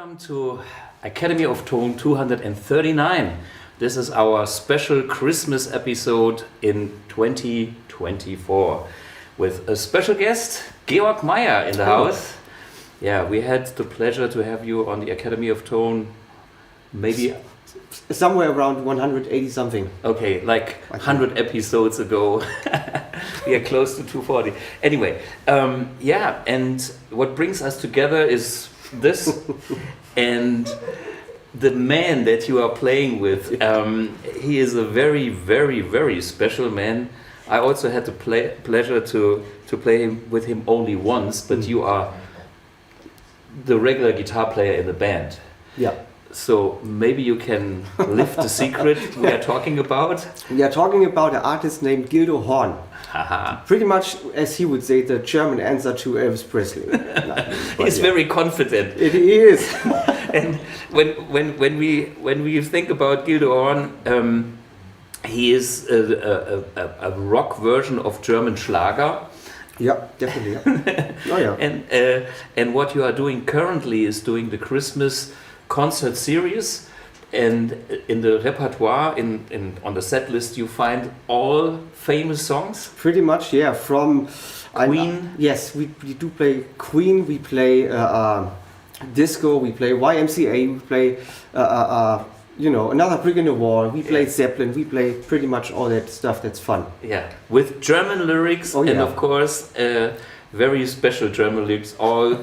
Welcome to Academy of Tone 239. This is our special Christmas episode in 2024 with a special guest, Georg Maier in the house. Yeah, we had the pleasure to have you on the Academy of Tone maybe somewhere around 180 something. Okay, like 100 episodes ago. We are close to 240. Anyway, yeah, and what brings us together is this. And the man that you are playing with, he is a very, very, very special man. I also had the pleasure to play with him only once, but you are the regular guitar player in the band. Yeah. So maybe you can lift the secret we are talking about. We are talking about an artist named Guildo Horn. Pretty much, as he would say, the German answer to Elvis Presley. He's very confident. It is. And when we think about Guildo Horn, he is a rock version of German Schlager. Yeah, definitely. Yeah. Oh, yeah. And what you are doing currently is doing the Christmas concert series, and in the repertoire, on the set list, you find all famous songs. Pretty much, yeah. From Queen. Yes, we do play Queen. We play disco. We play YMCA. We play Another Brick in the Wall. We play Zeppelin. We play pretty much all that stuff that's fun. Yeah, with German lyrics, and of course, very special German lyrics, all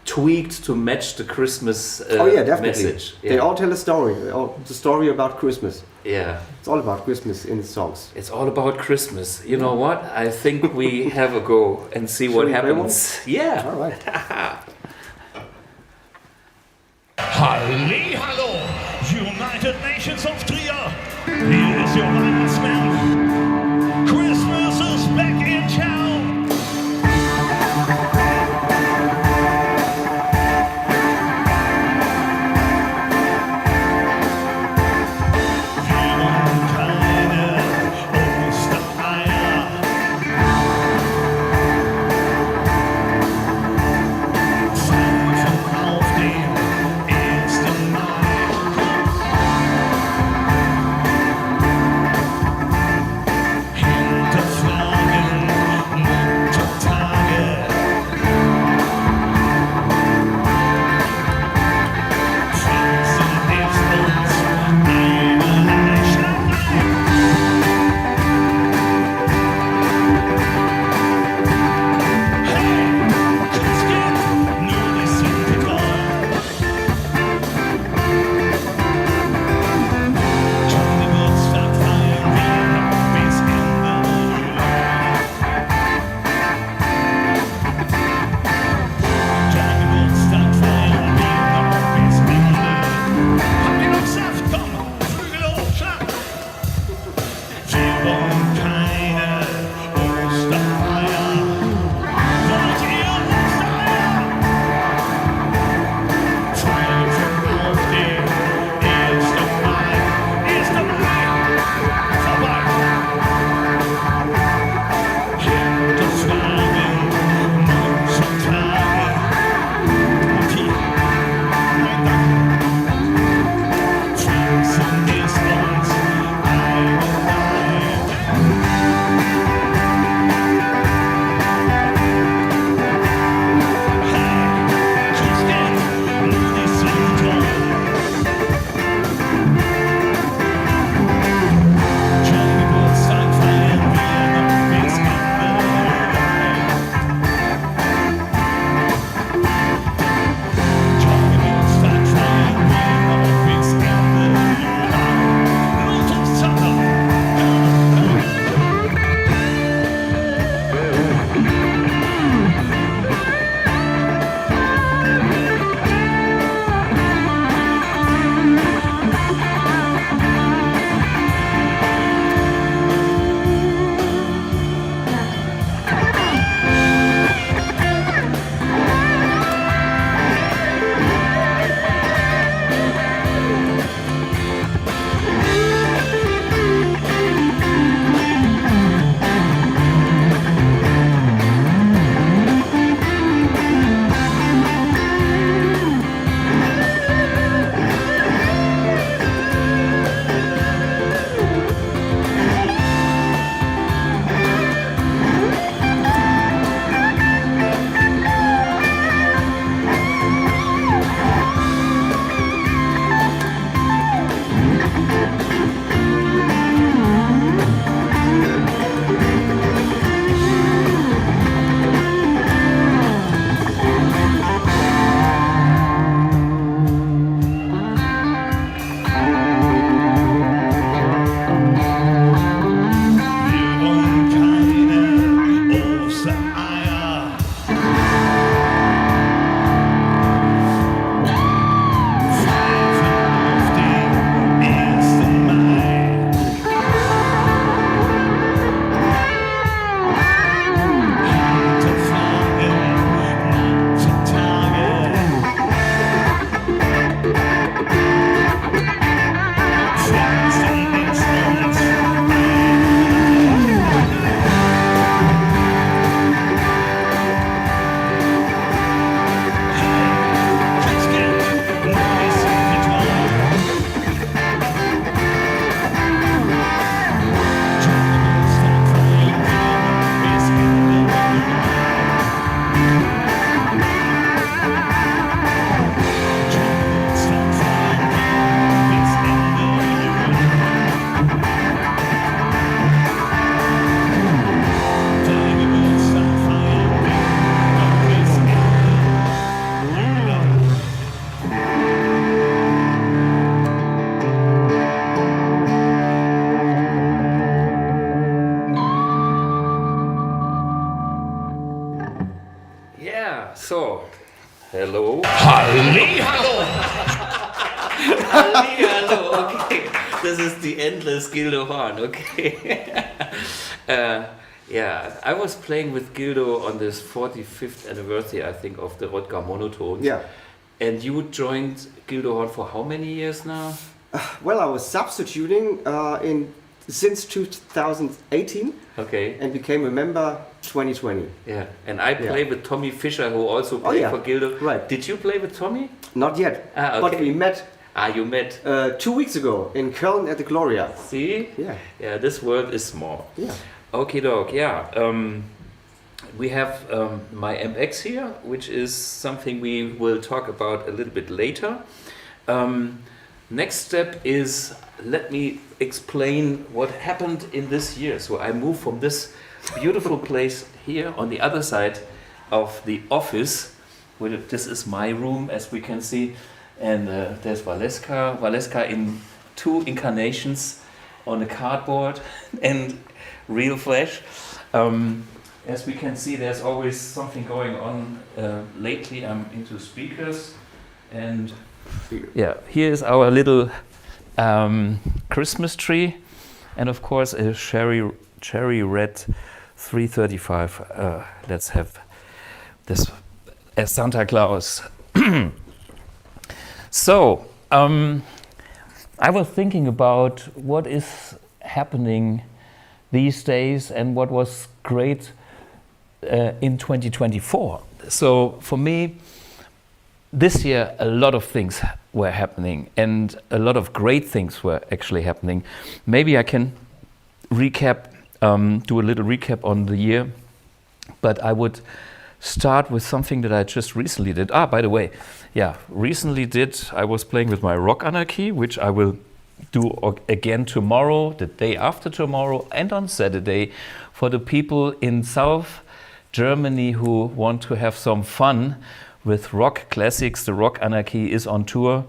tweaked to match the Christmas message. Yeah. They all tell a story. The story about Christmas. Yeah. It's all about Christmas in the songs. It's all about Christmas. You know what? I think we have a go and see what happens. Yeah. All right. Halli, hallo, United Nations of Trier. Here is your Weihnachtsmann. Christmas is back in town. Yeah, so, hello. Hallihallo! Hello, okay. This is the endless Guildo Horn, okay. Yeah, I was playing with Guildo on this 45th anniversary, I think, of the Rodger Monotones. Yeah. And you joined Guildo Horn for how many years now? Well, I was substituting since 2018 Okay. and became a member 2020. Yeah, and I play with Tommy Fischer, who also played for Guildo. Right. Did you play with Tommy? Not yet, Okay. but we met You met. 2 weeks ago in Köln at the Gloria. See? Yeah. Yeah, this world is small. Yeah. Okay, dog. Yeah. We have my MX here, which is something we will talk about a little bit later. Next step is, let me explain what happened in this year. So I moved from this beautiful place here on the other side of the office. This is my room, as we can see. And there's Valeska. Valeska in 2 incarnations on a cardboard and real flesh. As we can see, there's always something going on. Lately, I'm into speakers. And yeah, here is our little Christmas tree. And of course, a cherry red 335. Let's have this as Santa Claus. So, I was thinking about what is happening these days and what was great in 2024. So, for me, this year a lot of things were happening and a lot of great things were actually happening. Maybe I can recap, do a little recap on the year, but I would start with something that I just recently did. By the way, I was playing with my Rock Anarchy, which I will do again tomorrow, the day after tomorrow, and on Saturday for the people in South Germany who want to have some fun with rock classics. The Rock Anarchy is on tour,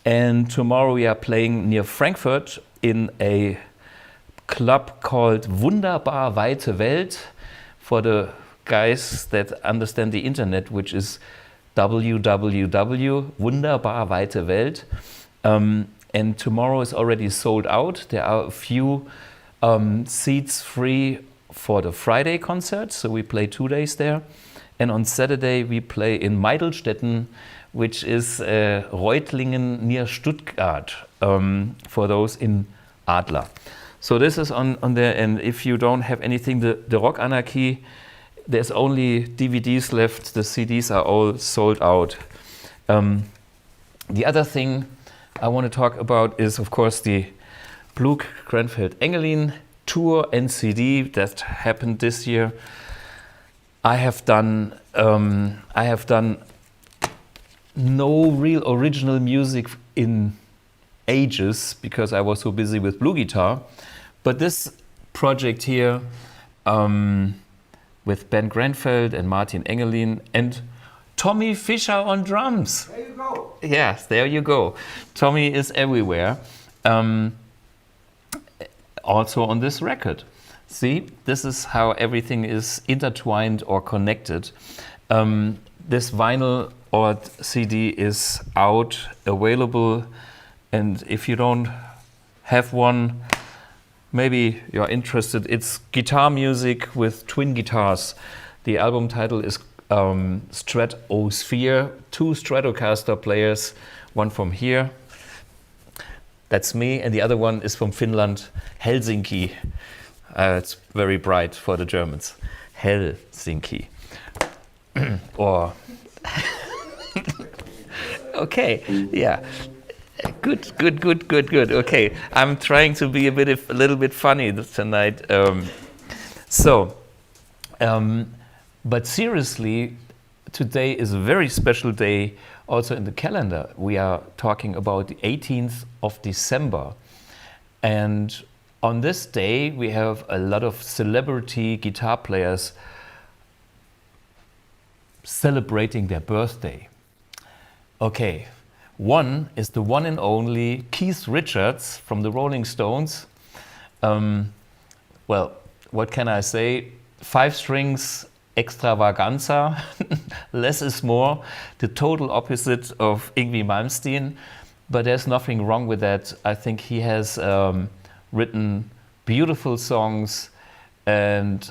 and tomorrow we are playing near Frankfurt in a club called Wunderbar Weite Welt, for the guys that understand the internet, which is www. Wunderbar Weite Welt. And tomorrow is already sold out. There are a few seats free for the Friday concert, so we play 2 days there. And on Saturday we play in Meidelstetten, which is Reutlingen near Stuttgart, for those in Adler. So this is on there, and if you don't have anything, the Rock Anarchy, there's only DVDs left, the CDs are all sold out. The other thing I want to talk about is, of course, the Blug Grenfell Engelin tour and CD that happened this year. I have done no real original music in ages because I was so busy with BluGuitar. But this project here, with Ben Grenfell and Martin Engelin and Tommy Fischer on drums. There you go. Yes, there you go. Tommy is everywhere. Also on this record. See, this is how everything is intertwined or connected. This vinyl or CD is out, available, and if you don't have one, maybe you're interested. It's guitar music with twin guitars. The album title is Stratosphere. 2 Stratocaster players, one from here, that's me, and the other one is from Finland, Helsinki. It's very bright for the Germans. Helsinki. Or okay, yeah. Good. Okay, I'm trying to be a little bit funny tonight. But seriously, today is a very special day also in the calendar. We are talking about the 18th of December. And on this day, we have a lot of celebrity guitar players celebrating their birthday. Okay. One is the one and only Keith Richards from the Rolling Stones. Well, what can I say? 5 strings extravaganza, less is more, the total opposite of Yngwie Malmsteen, but there's nothing wrong with that. I think he has written beautiful songs and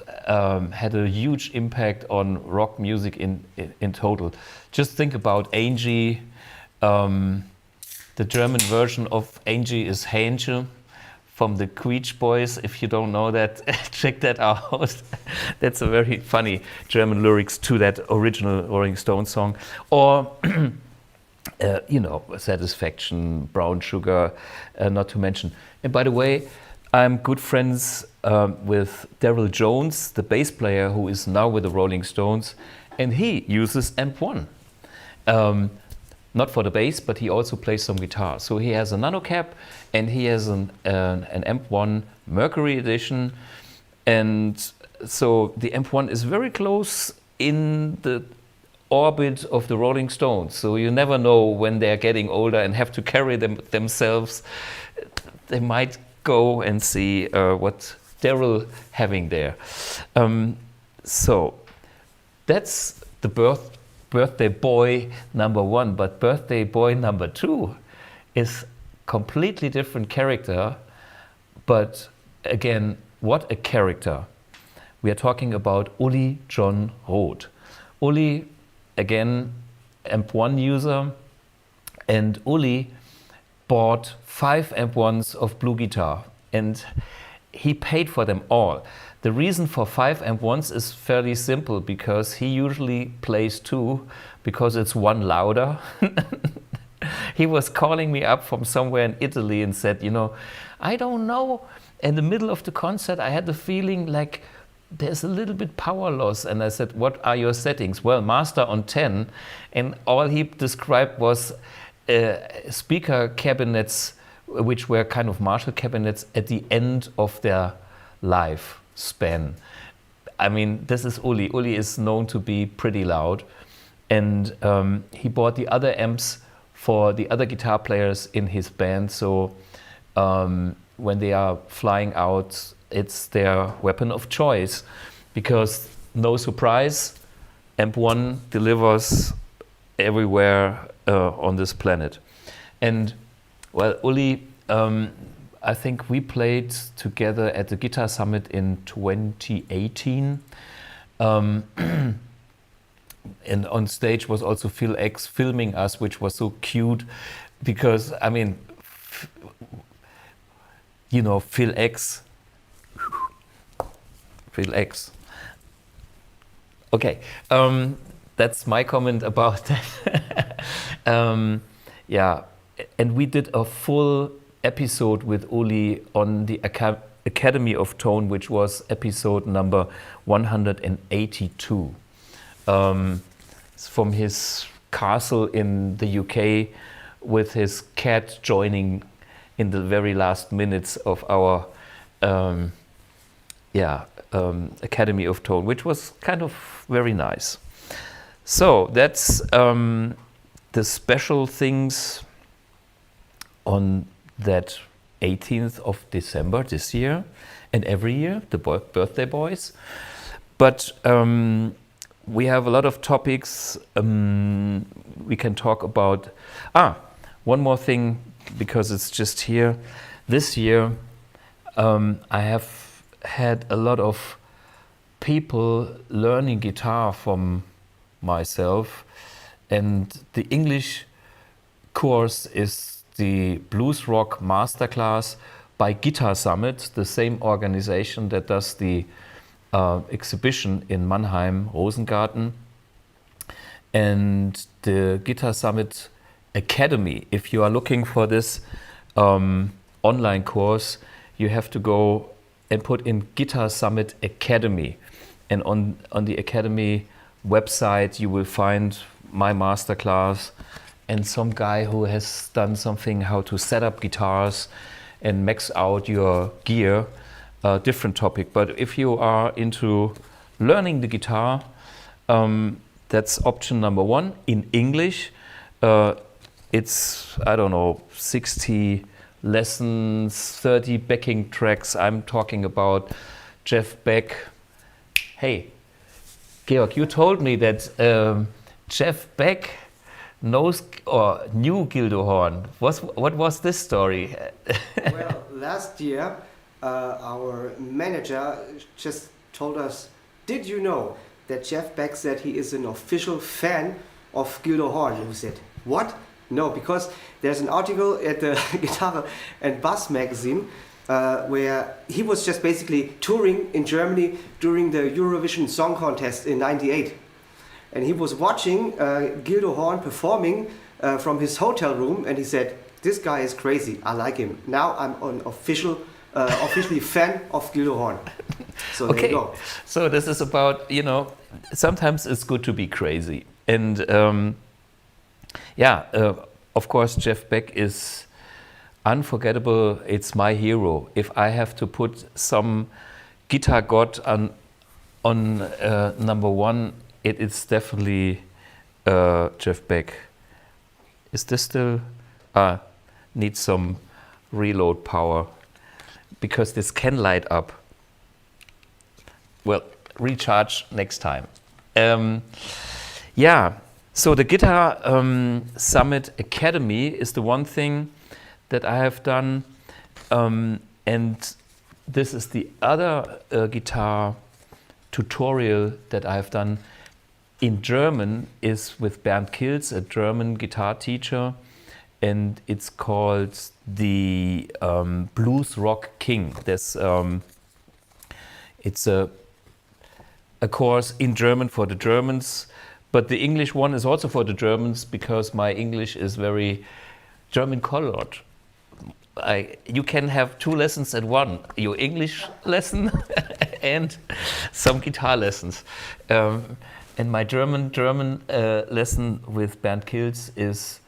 had a huge impact on rock music in total. Just think about Angie. The German version of Angie is Hähnchen from the Queech Boys. If you don't know that, check that out. That's a very funny German lyrics to that original Rolling Stones song. Or, you know, Satisfaction, Brown Sugar, not to mention. And by the way, I'm good friends with Daryl Jones, the bass player who is now with the Rolling Stones, and he uses AMP1. Not for the bass, but he also plays some guitar. So he has a nano cap and he has an AMP1 Mercury edition. And so the AMP1 is very close in the orbit of the Rolling Stones. So you never know when they're getting older and have to carry themselves. They might go and see what Daryl having there. So that's the birthday boy number 1, but birthday boy number 2 is completely different character. But again, what a character. We are talking about Uli John Roth. Uli, again, AMP1 user, and Uli bought 5 AMP1s of BluGuitar, and he paid for them all. The reason for 5 AMP1s is fairly simple, because he usually plays 2 because it's one louder. He was calling me up from somewhere in Italy and said, you know, I don't know. In the middle of the concert, I had the feeling like there's a little bit power loss. And I said, what are your settings? Well, master on 10. And all he described was speaker cabinets, which were kind of Marshall cabinets at the end of their life span. I mean, this is Uli. Uli is known to be pretty loud. And he bought the other amps for the other guitar players in his band. So when they are flying out, it's their weapon of choice. Because no surprise, AMP1 delivers everywhere on this planet. And well, Uli, I think we played together at the Guitar Summit in 2018. And on stage was also Phil X filming us, which was so cute because, I mean, you know, Phil X. Okay, that's my comment about that. Yeah, and we did a full episode with Uli on the Academy of Tone, which was episode number 182. It's from his castle in the UK with his cat joining in the very last minutes of our Academy of Tone, which was kind of very nice. So that's the special things on that 18th of December this year and every year, the birthday boys. But we have a lot of topics we can talk about. One more thing, because it's just here. This year, I have had a lot of people learning guitar from myself, and the English course is the Blues Rock Masterclass by Guitar Summit, the same organization that does the exhibition in Mannheim, Rosengarten. And the Guitar Summit Academy, if you are looking for this online course, you have to go and put in Guitar Summit Academy. And on the Academy website, you will find my masterclass and some guy who has done something how to set up guitars and max out your gear. Different topic. But if you are into learning the guitar, that's option number 1 in English. It's, I don't know, 60 lessons, 30 backing tracks. I'm talking about Jeff Beck. Hey, Georg, you told me that Jeff Beck knows or knew Guildo Horn. What was this story? Well, last year, our manager just told us, did you know that Jeff Beck said he is an official fan of Guildo Horn? And we said, what? No, because there's an article at the Guitar and Bass magazine where he was just basically touring in Germany during the Eurovision Song Contest in '98. And he was watching Guildo Horn performing from his hotel room, and he said, this guy is crazy, I like him. Now I'm an officially fan of Guildo Horn. So there you go. So this is about, sometimes it's good to be crazy. And of course, Jeff Beck is unforgettable. It's my hero. If I have to put some guitar god on number one, it is definitely Jeff Beck. Is this still? Needs some reload power because this can light up. Well, recharge next time. So the Guitar Summit Academy is the one thing that I have done, and this is the other guitar tutorial that I have done in German, is with Bernd Kilz, a German guitar teacher, and it's called the Blues Rock King. There's it's a course in German for the Germans, but the English one is also for the Germans because my English is very German colored. You can have 2 lessons at one, your English lesson and some guitar lessons. And my German lesson with Bernd Kilz is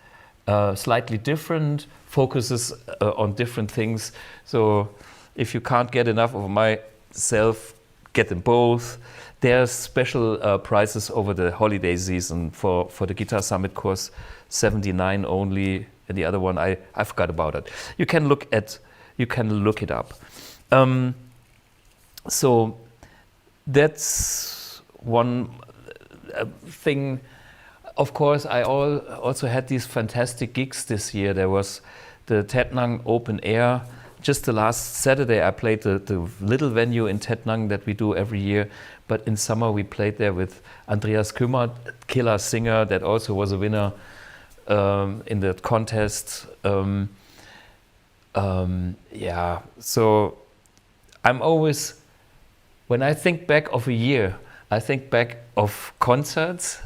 slightly different, focuses on different things. So if you can't get enough of myself, get them both. There's special prices over the holiday season for the Guitar Summit course, 79 only, and the other one I forgot about it. You can look it up. So that's one thing. Of course, I also had these fantastic gigs this year. There was the Tettnang Open Air. Just the last Saturday, I played the little venue in Tettnang that we do every year. But in summer, we played there with Andreas Kümmert, killer singer that also was a winner in the contest. So I'm always, when I think back of a year, I think back of concerts,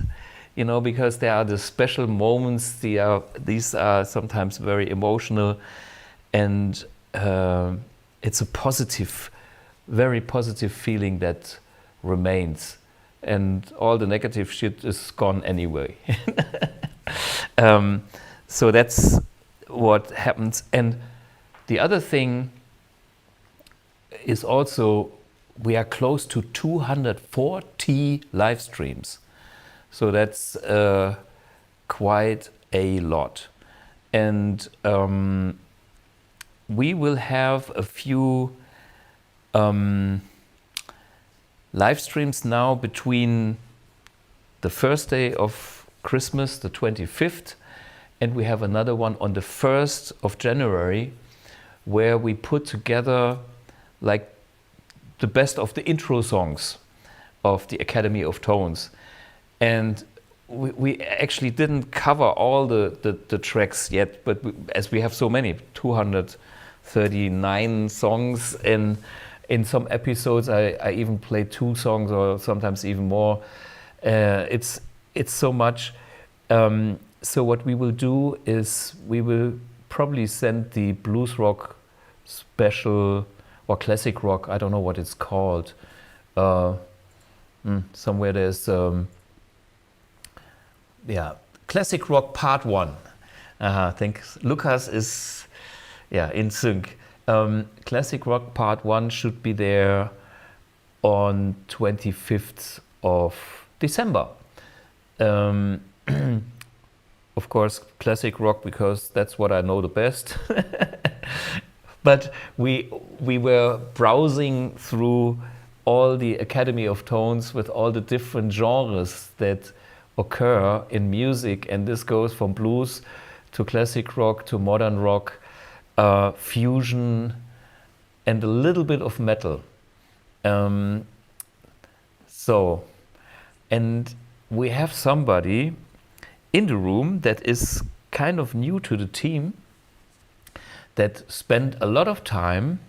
because there are the special moments. These are sometimes very emotional, and it's a positive, very positive feeling that remains, and all the negative shit is gone anyway. So that's what happens. And the other thing is also we are close to 240 live streams. So that's quite a lot. And we will have a few live streams now between the first day of Christmas, the 25th, and we have another one on the 1st of January, where we put together like the best of the intro songs of the Academy of Tones. And we actually didn't cover all the tracks yet, but as we have so many, 239 songs, and in some episodes I even played 2 songs or sometimes even more. It's so much. So what we will do is we will probably send the blues rock special or classic rock, I don't know what it's called. Somewhere there's classic rock part 1. I think Lucas is in sync. Classic rock part 1 should be there on 25th of December. Of course, classic rock, because that's what I know the best. But we were browsing through all the Academy of Tones with all the different genres that occur in music, and this goes from blues to classic rock to modern rock, fusion, and a little bit of metal. And we have somebody in the room that is kind of new to the team, that spent a lot of time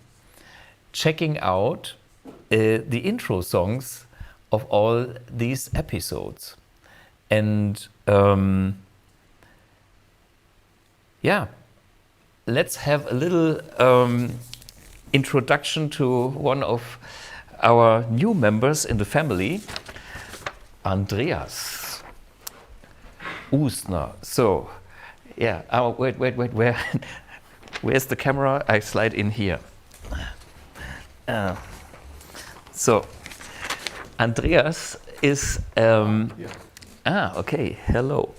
checking out the intro songs of all these episodes. And yeah, let's have a little introduction to one of our new members in the family, Andreas Usner. So, yeah, wait, where's the camera? I slide in here. So, Andreas is, okay, hello.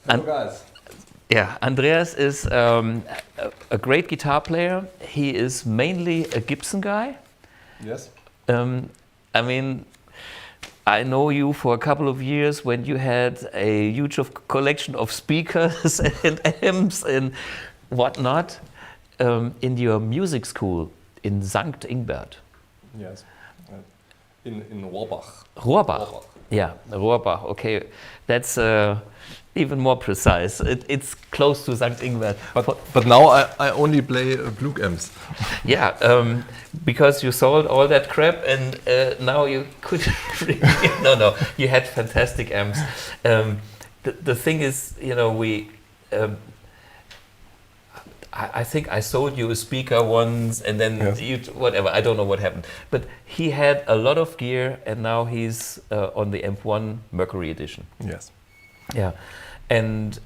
Hello, guys. Yeah, Andreas is a great guitar player. He is mainly a Gibson guy. Yes. I mean, I know you for a couple of years when you had a huge collection of speakers and amps and whatnot in your music school in St. Ingbert. Yes. In Rohrbach. Rohrbach. Yeah, Rohrbach. Okay, that's even more precise. It's close to St. Ingbert. But now I only play Blug amps. Yeah, because you sold all that crap and now you could really, no, you had fantastic amps. The thing is, you know, I think I sold you a speaker once and then whatever, I don't know what happened. But he had a lot of gear and now he's on the AMP1 Mercury edition. Yes. Yeah, and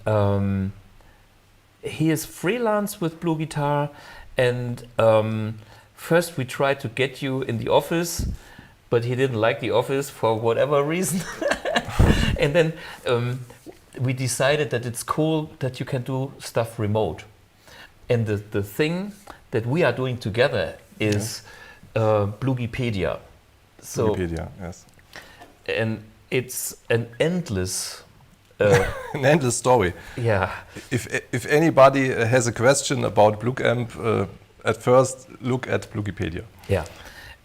he is freelance with BluGuitar, and first we tried to get you in the office, but he didn't like the office for whatever reason. And then we decided that it's cool that you can do stuff remote. And the thing that we are doing together is Blugipedia. So, Blugipedia, yes. And it's an endless an endless story. Yeah. If anybody has a question about Blug amp, at first look at Blugipedia. Yeah.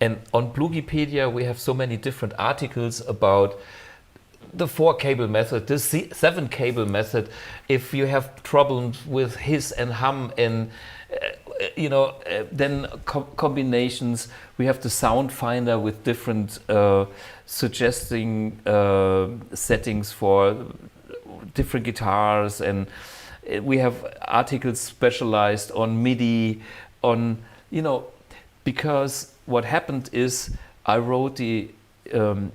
And on Blugipedia we have so many different articles about the 4-cable method, the 7-cable method, if you have problems with hiss and hum and then combinations. We have the sound finder with different suggesting settings for different guitars, and we have articles specialized on MIDI, on, because what happened is I wrote the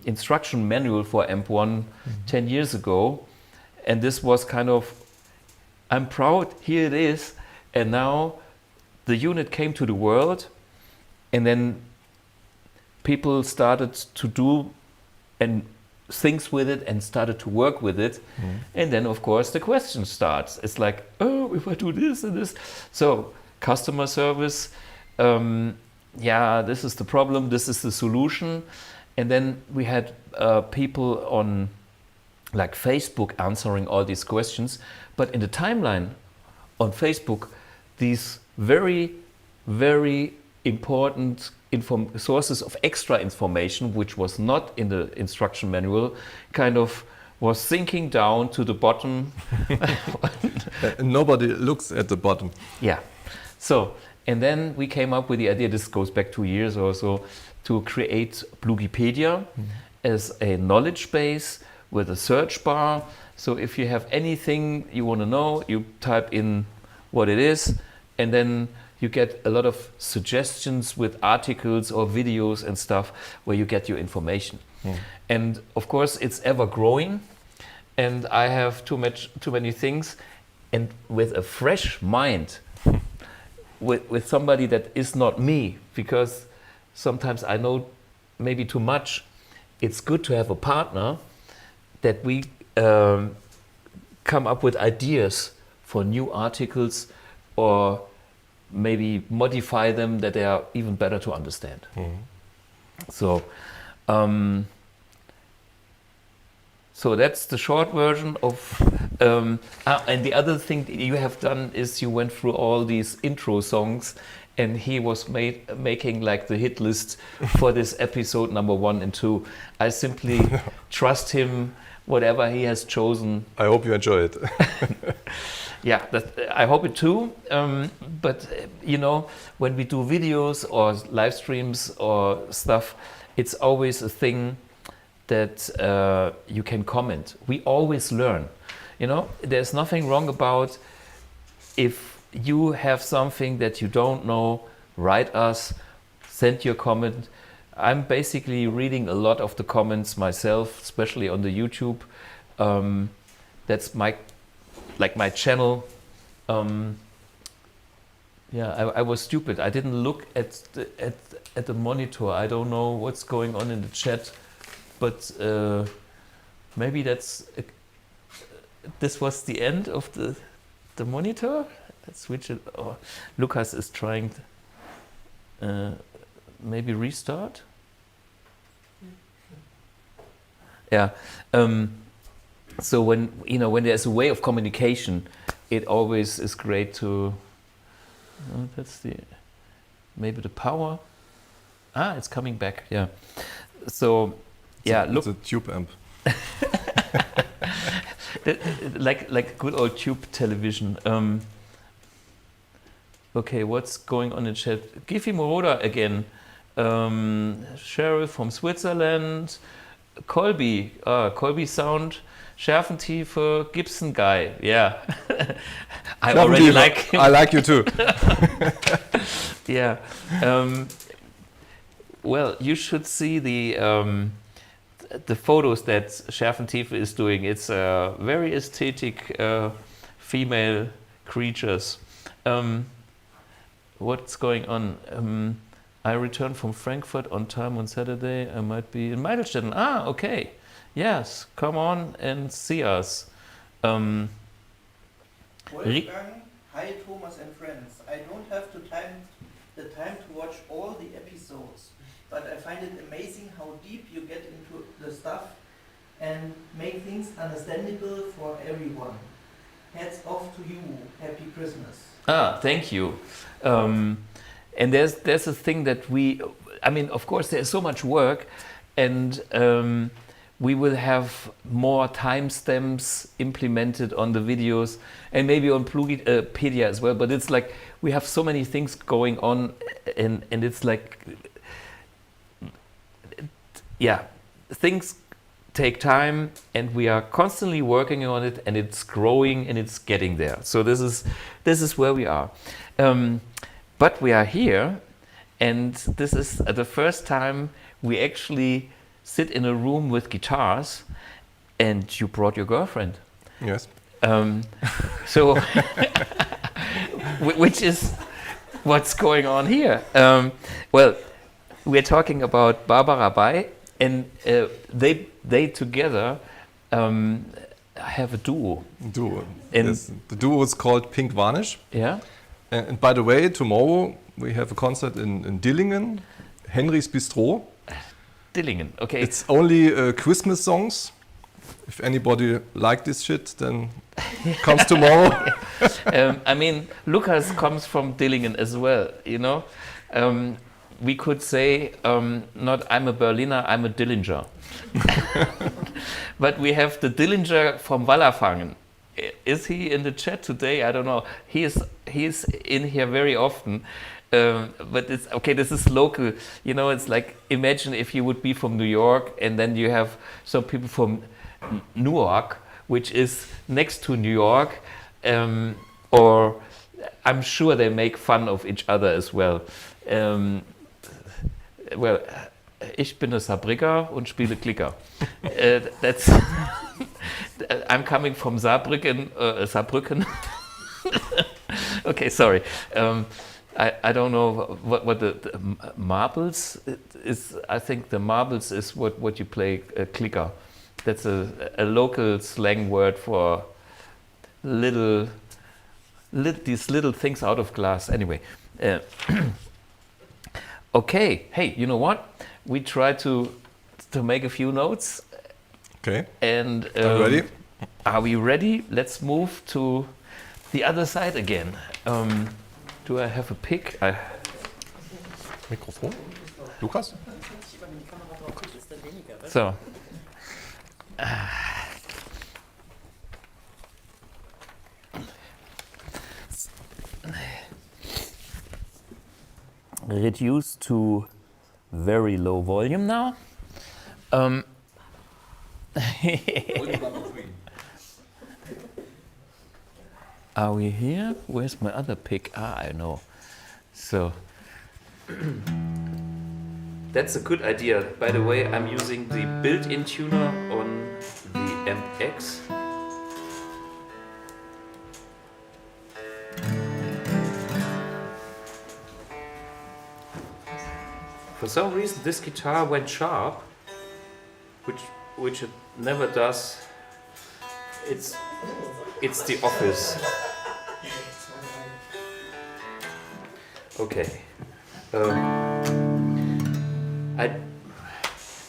instruction manual for AMP1 10 years ago, and this was kind of, I'm proud, here it is, and now the unit came to the world, and then people started to do and things with it and started to work with it, and then of course the question starts. It's like, oh, if I do this and this, so customer service, this is the problem, this is the solution. And then we had people on like Facebook answering all these questions, but in the timeline on Facebook, these very, very important sources of extra information, which was not in the instruction manual, kind of was sinking down to the bottom. Nobody looks at the bottom. Yeah. So, and then we came up with the idea, this goes back 2 years or so, to create Blugipedia as a knowledge base with a search bar. So if you have anything you want to know, you type in what it is, and then you get a lot of suggestions with articles or videos and stuff where you get your information. And of course it's ever growing, and I have too many things, and with a fresh mind, with somebody that is not me, because sometimes I know maybe too much. It's good to have a partner that we come up with ideas for new articles, or maybe modify them that they are even better to understand. So, so that's the short version of. And the other thing that you have done is you went through all these intro songs, and he was making like the hit list for this episode number 1 and 2. I simply trust him, whatever he has chosen. I hope you enjoy it. Yeah, I hope it too. But you know, when we do videos or live streams or stuff, it's always a thing that you can comment. We always learn. You know, there's nothing wrong about if you have something that you don't know, write us, send your comment. I'm basically reading a lot of the comments myself, especially on the YouTube. That's my channel. Yeah, I was stupid. I didn't look at the monitor. I don't know what's going on in the chat, but maybe this was the end of the monitor. Let's switch it. Oh, Lucas is trying to maybe restart. Yeah. So when there's a way of communication, it always is great to. That's maybe the power. It's coming back. Yeah. So yeah, look. It's a tube amp. like good old tube television. Okay, what's going on in chat? Giffy Moroda again. Cheryl from Switzerland. Colby sound. Schärfentiefe, Gibson guy. Yeah. I already like him. I like you too. Yeah. Well, you should see the photos that Schärfentiefe is doing. It's very aesthetic female creatures. What's going on? I returned from Frankfurt on time on Saturday. I might be in Meidelstetten. Okay. Yes, come on and see us. Wolfgang, hi Thomas and friends. I don't have the time to watch all the episodes, but I find it amazing how deep you get into the stuff and make things understandable for everyone. Hats off to you. Happy Christmas. Thank you. And there's a thing that of course there's so much work, and we will have more timestamps implemented on the videos and maybe on BluGuitar as well. But it's like we have so many things going on, and it's like, yeah, things take time, and we are constantly working on it, and it's growing and it's getting there. So this is where we are. But we are here, and this is the first time we actually sit in a room with guitars, and you brought your girlfriend. Yes. So, which is what's going on here. Well, we're talking about Barbara Bay, and they together have a duo. And yes. The duo is called Pink Varnish. Yeah. And by the way, tomorrow we have a concert in Dillingen, Henry's Bistro. Dillingen, okay. It's only Christmas songs. If anybody like this shit, then comes tomorrow. Lucas comes from Dillingen as well, you know. We could say, not I'm a Berliner, I'm a Dillinger. But we have the Dillinger from Wallerfangen. Is he in the chat today? I don't know. He is in here very often. But it's okay, this is local. You know, it's like, imagine if you would be from New York, and then you have some people from Newark, which is next to New York, or I'm sure they make fun of each other as well. Well, ich bin ein Saarbrücker und spiele Klicker. That's I'm coming from Saarbrücken. Okay, sorry. I don't know what the marbles is. I think the marbles is what you play clicker. That's a local slang word for these little things out of glass. Anyway, okay. Hey, you know what? we try to make a few notes. Okay. And I'm ready. Are we ready? Let's move to the other side again. Do I have a pick? Mikrofon. Lukas? So. Reduce to very low volume now. Are we here? Where's my other pick? I know. So that's a good idea. By the way, I'm using the built-in tuner on the AMPX. For some reason, this guitar went sharp, which it never does. It's the office. Okay.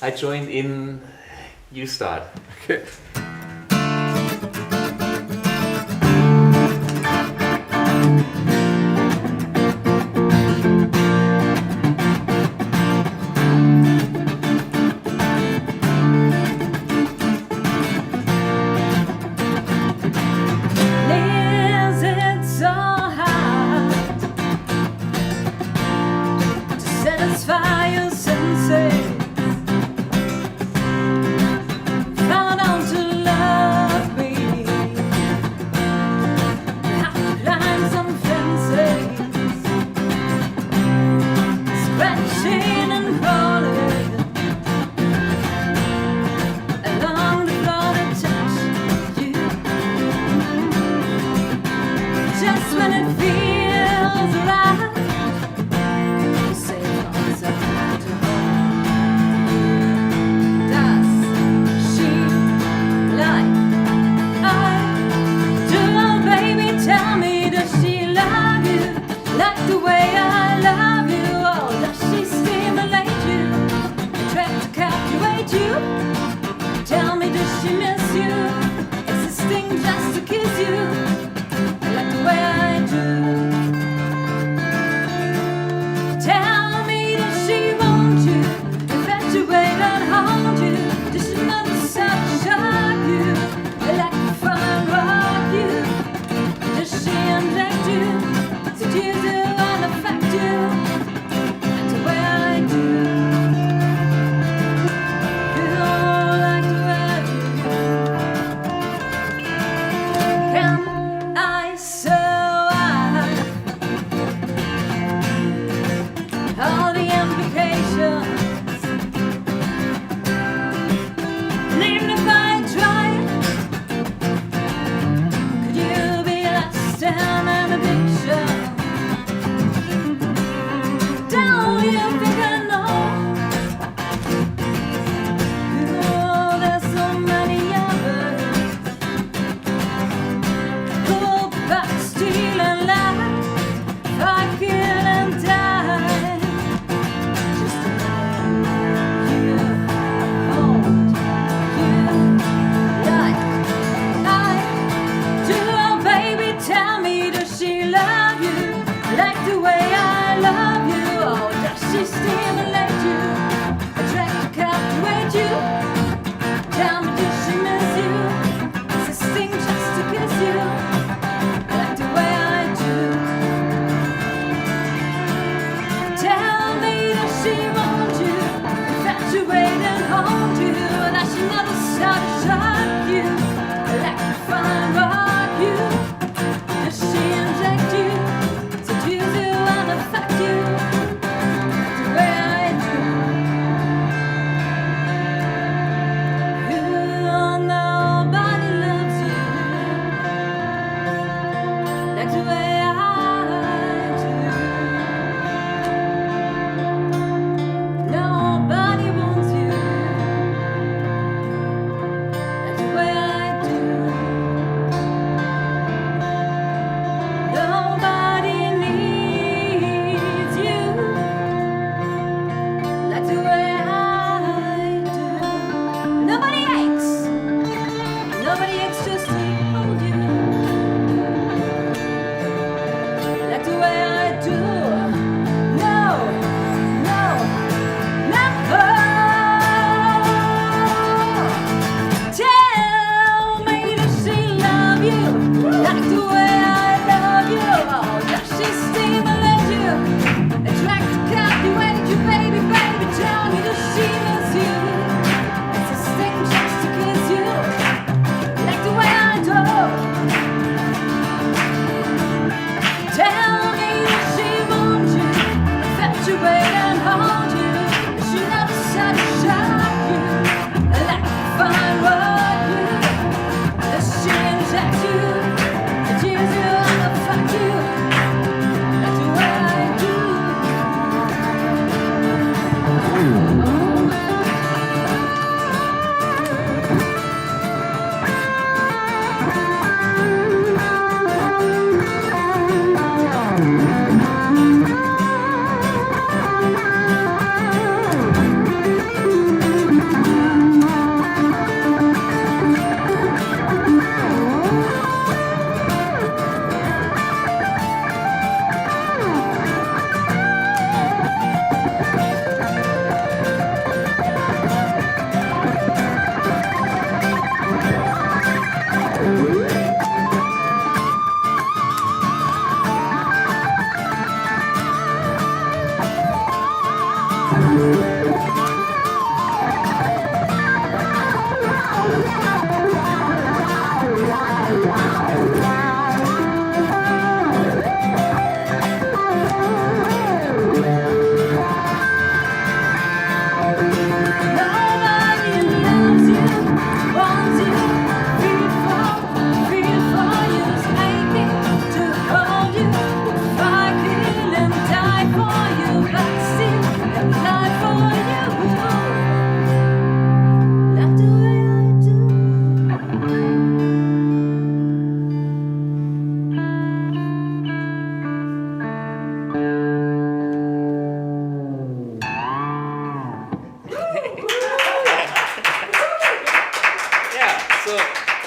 I join in. You start. Okay. Found out to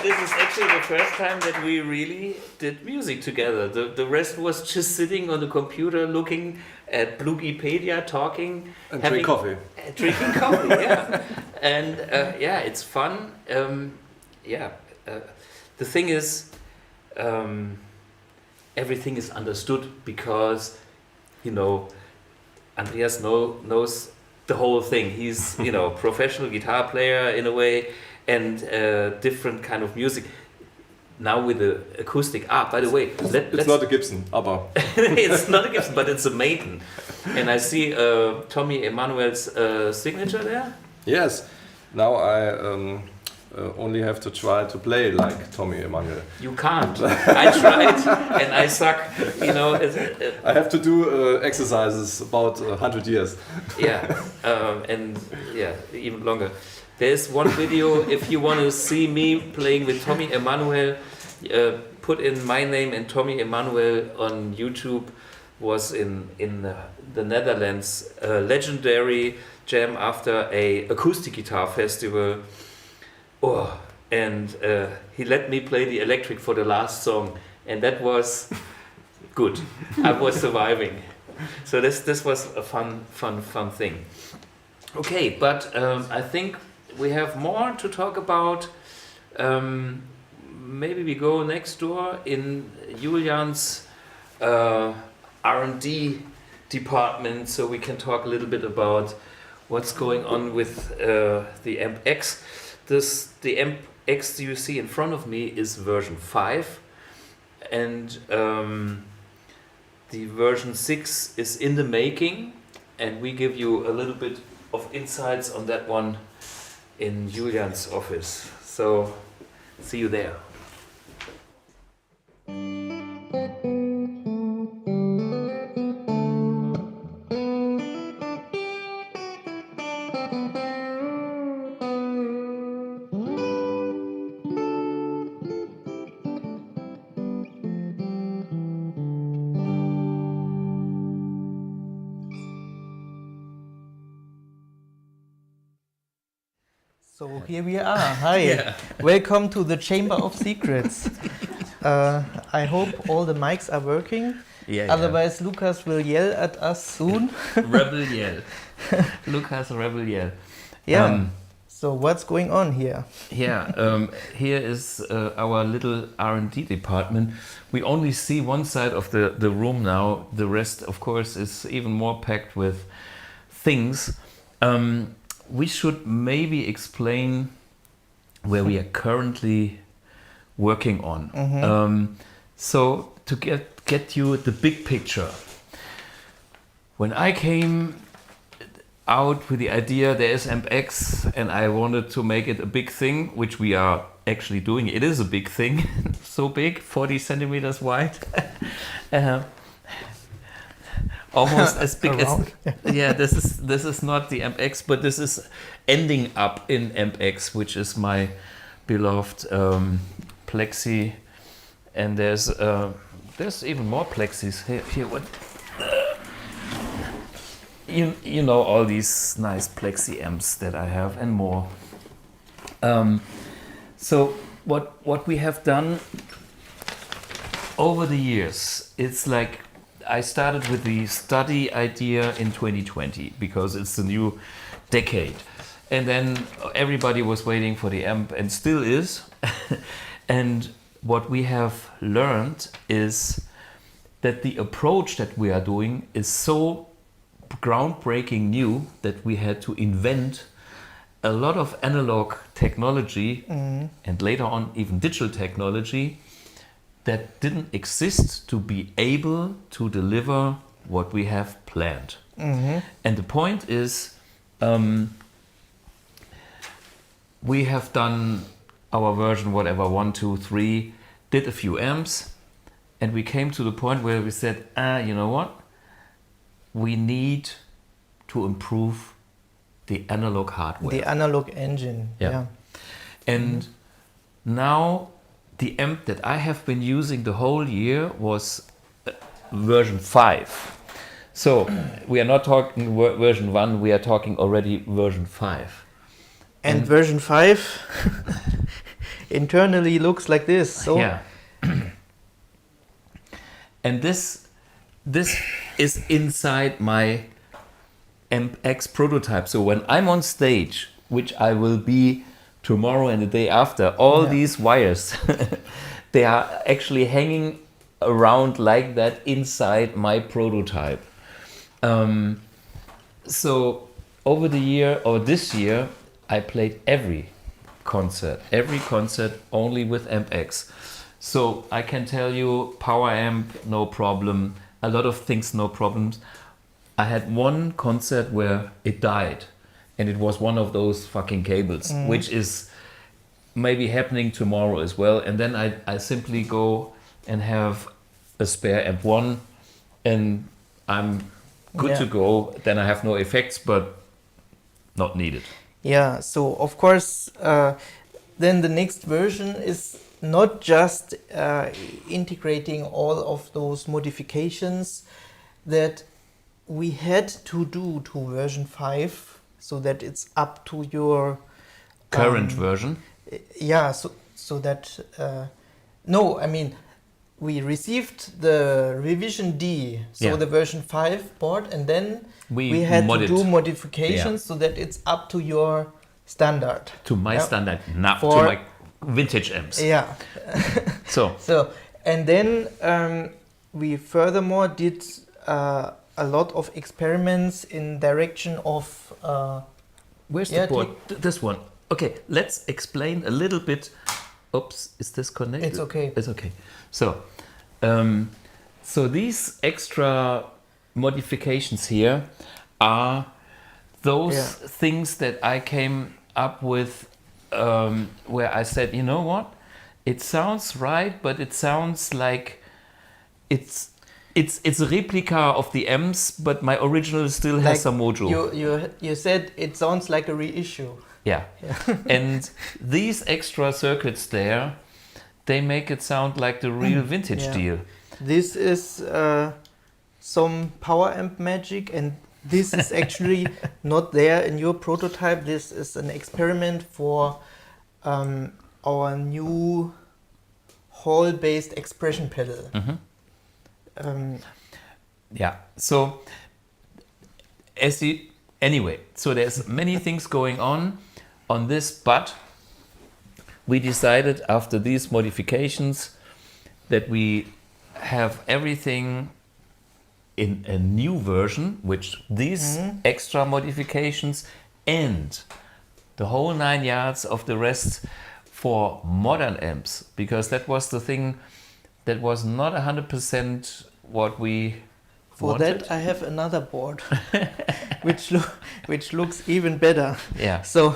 this is actually the first time that we really did music together. The rest was just sitting on the computer, looking at BluGuitar, talking, And drink coffee. Drinking coffee, yeah. And yeah, it's fun. The thing is, everything is understood because, you know, Andreas knows the whole thing. He's, you know, professional guitar player in a way, and different kind of music. Now with the acoustic. By the way, It's not a Gibson, aber. it's not a Gibson, but it's a Maiden. And I see Tommy Emmanuel's signature there. Yes. Now I only have to try to play like Tommy Emmanuel. You can't. I tried and I suck. You know. I have to do exercises about 100 years. Yeah, and yeah, even longer. There's one video, if you want to see me playing with Tommy Emmanuel, put in my name and Tommy Emmanuel on YouTube. Was in the Netherlands, a legendary jam after a acoustic guitar festival. Oh, and he let me play the electric for the last song, and that was good. I was surviving. So this was a fun thing. Okay, but I think we have more to talk about. Maybe we go next door in Julian's R&D department, so we can talk a little bit about what's going on with the AMPX. The AMPX you see in front of me is version 5, and the version 6 is in the making, and we give you a little bit of insights on that one in Julian's office. So see you there. So here we are. Hi. Yeah. Welcome to the Chamber of Secrets. I hope all the mics are working. Yeah. Otherwise, Lucas will yell at us soon. Rebel yell. Lucas Rebel yell. Yeah. So what's going on here? Yeah. Here is our little R&D department. We only see one side of the room now. The rest, of course, is even more packed with things. We should maybe explain where we are currently working on. Mm-hmm. So to get you the big picture, when I came out with the idea there is AMPX and I wanted to make it a big thing, which we are actually doing. It is a big thing, so big, 40 centimeters wide. Almost as big as yeah. This is not the AMPX, but this is ending up in AMPX, which is my beloved plexi. And there's even more plexis here. What you know, all these nice plexi amps that I have and more. So what we have done over the years, it's like. I started with the study idea in 2020 because it's the new decade. And then everybody was waiting for the amp and still is. And what we have learned is that the approach that we are doing is so groundbreaking new that we had to invent a lot of analog technology and later on even digital technology that didn't exist to be able to deliver what we have planned. Mm-hmm. And the point is, we have done our version, whatever, 1, 2, 3, did a few amps, and we came to the point where we said, you know what? We need to improve the analog hardware. The analog engine, yeah. And now, the amp that I have been using the whole year was version 5. So we are not talking version 1, we are talking already version 5. And version 5 internally looks like this. So Yeah. And this is inside my AMPX prototype. So when I'm on stage, which I will be tomorrow and the day after, all these wires, they are actually hanging around like that inside my prototype. So over the year, or this year, I played every concert only with AMPX. So I can tell you, power amp, no problem. A lot of things, no problems. I had one concert where it died, and it was one of those fucking cables, which is maybe happening tomorrow as well. And then I simply go and have a spare amp one, and I'm good to go. Then I have no effects, but not needed. yeah, so of course, then the next version is not just integrating all of those modifications that we had to do to version 5, so that it's up to your Current version. yeah, so that no, I mean, we received the revision D, so the version 5 board, and then we had to do modifications so that it's up to your standard. To my standard, not to For- my vintage amps. Yeah. So And then we furthermore did a lot of experiments in direction of where's yeah, the board? This one. Okay, let's explain a little bit. Oops, is this connected? It's okay. It's okay. So, so these extra modifications here are those things that I came up with, where I said, you know what, it sounds right, but it sounds like it's a replica of the amps, but my original still has some mojo. You said it sounds like a reissue. Yeah. And these extra circuits there, they make it sound like the real vintage deal. This is some power amp magic, and this is actually not there in your prototype. This is an experiment for our new hall-based expression pedal. Yeah. So so there's many things going on this, but we decided after these modifications that we have everything in a new version, which these extra modifications and the whole 9 yards of the rest for modern amps, because that was the thing that was not 100% what we For wanted. that I have another board, which looks even better. Yeah. So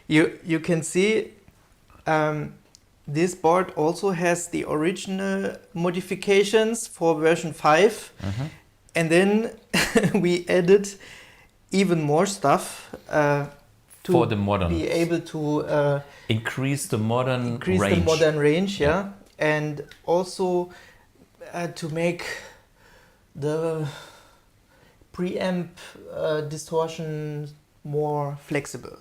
you can see this board also has the original modifications for version 5, and then we added even more stuff to For the modern. be able to Increase the modern increase range. the modern range, and also to make the preamp distortion more flexible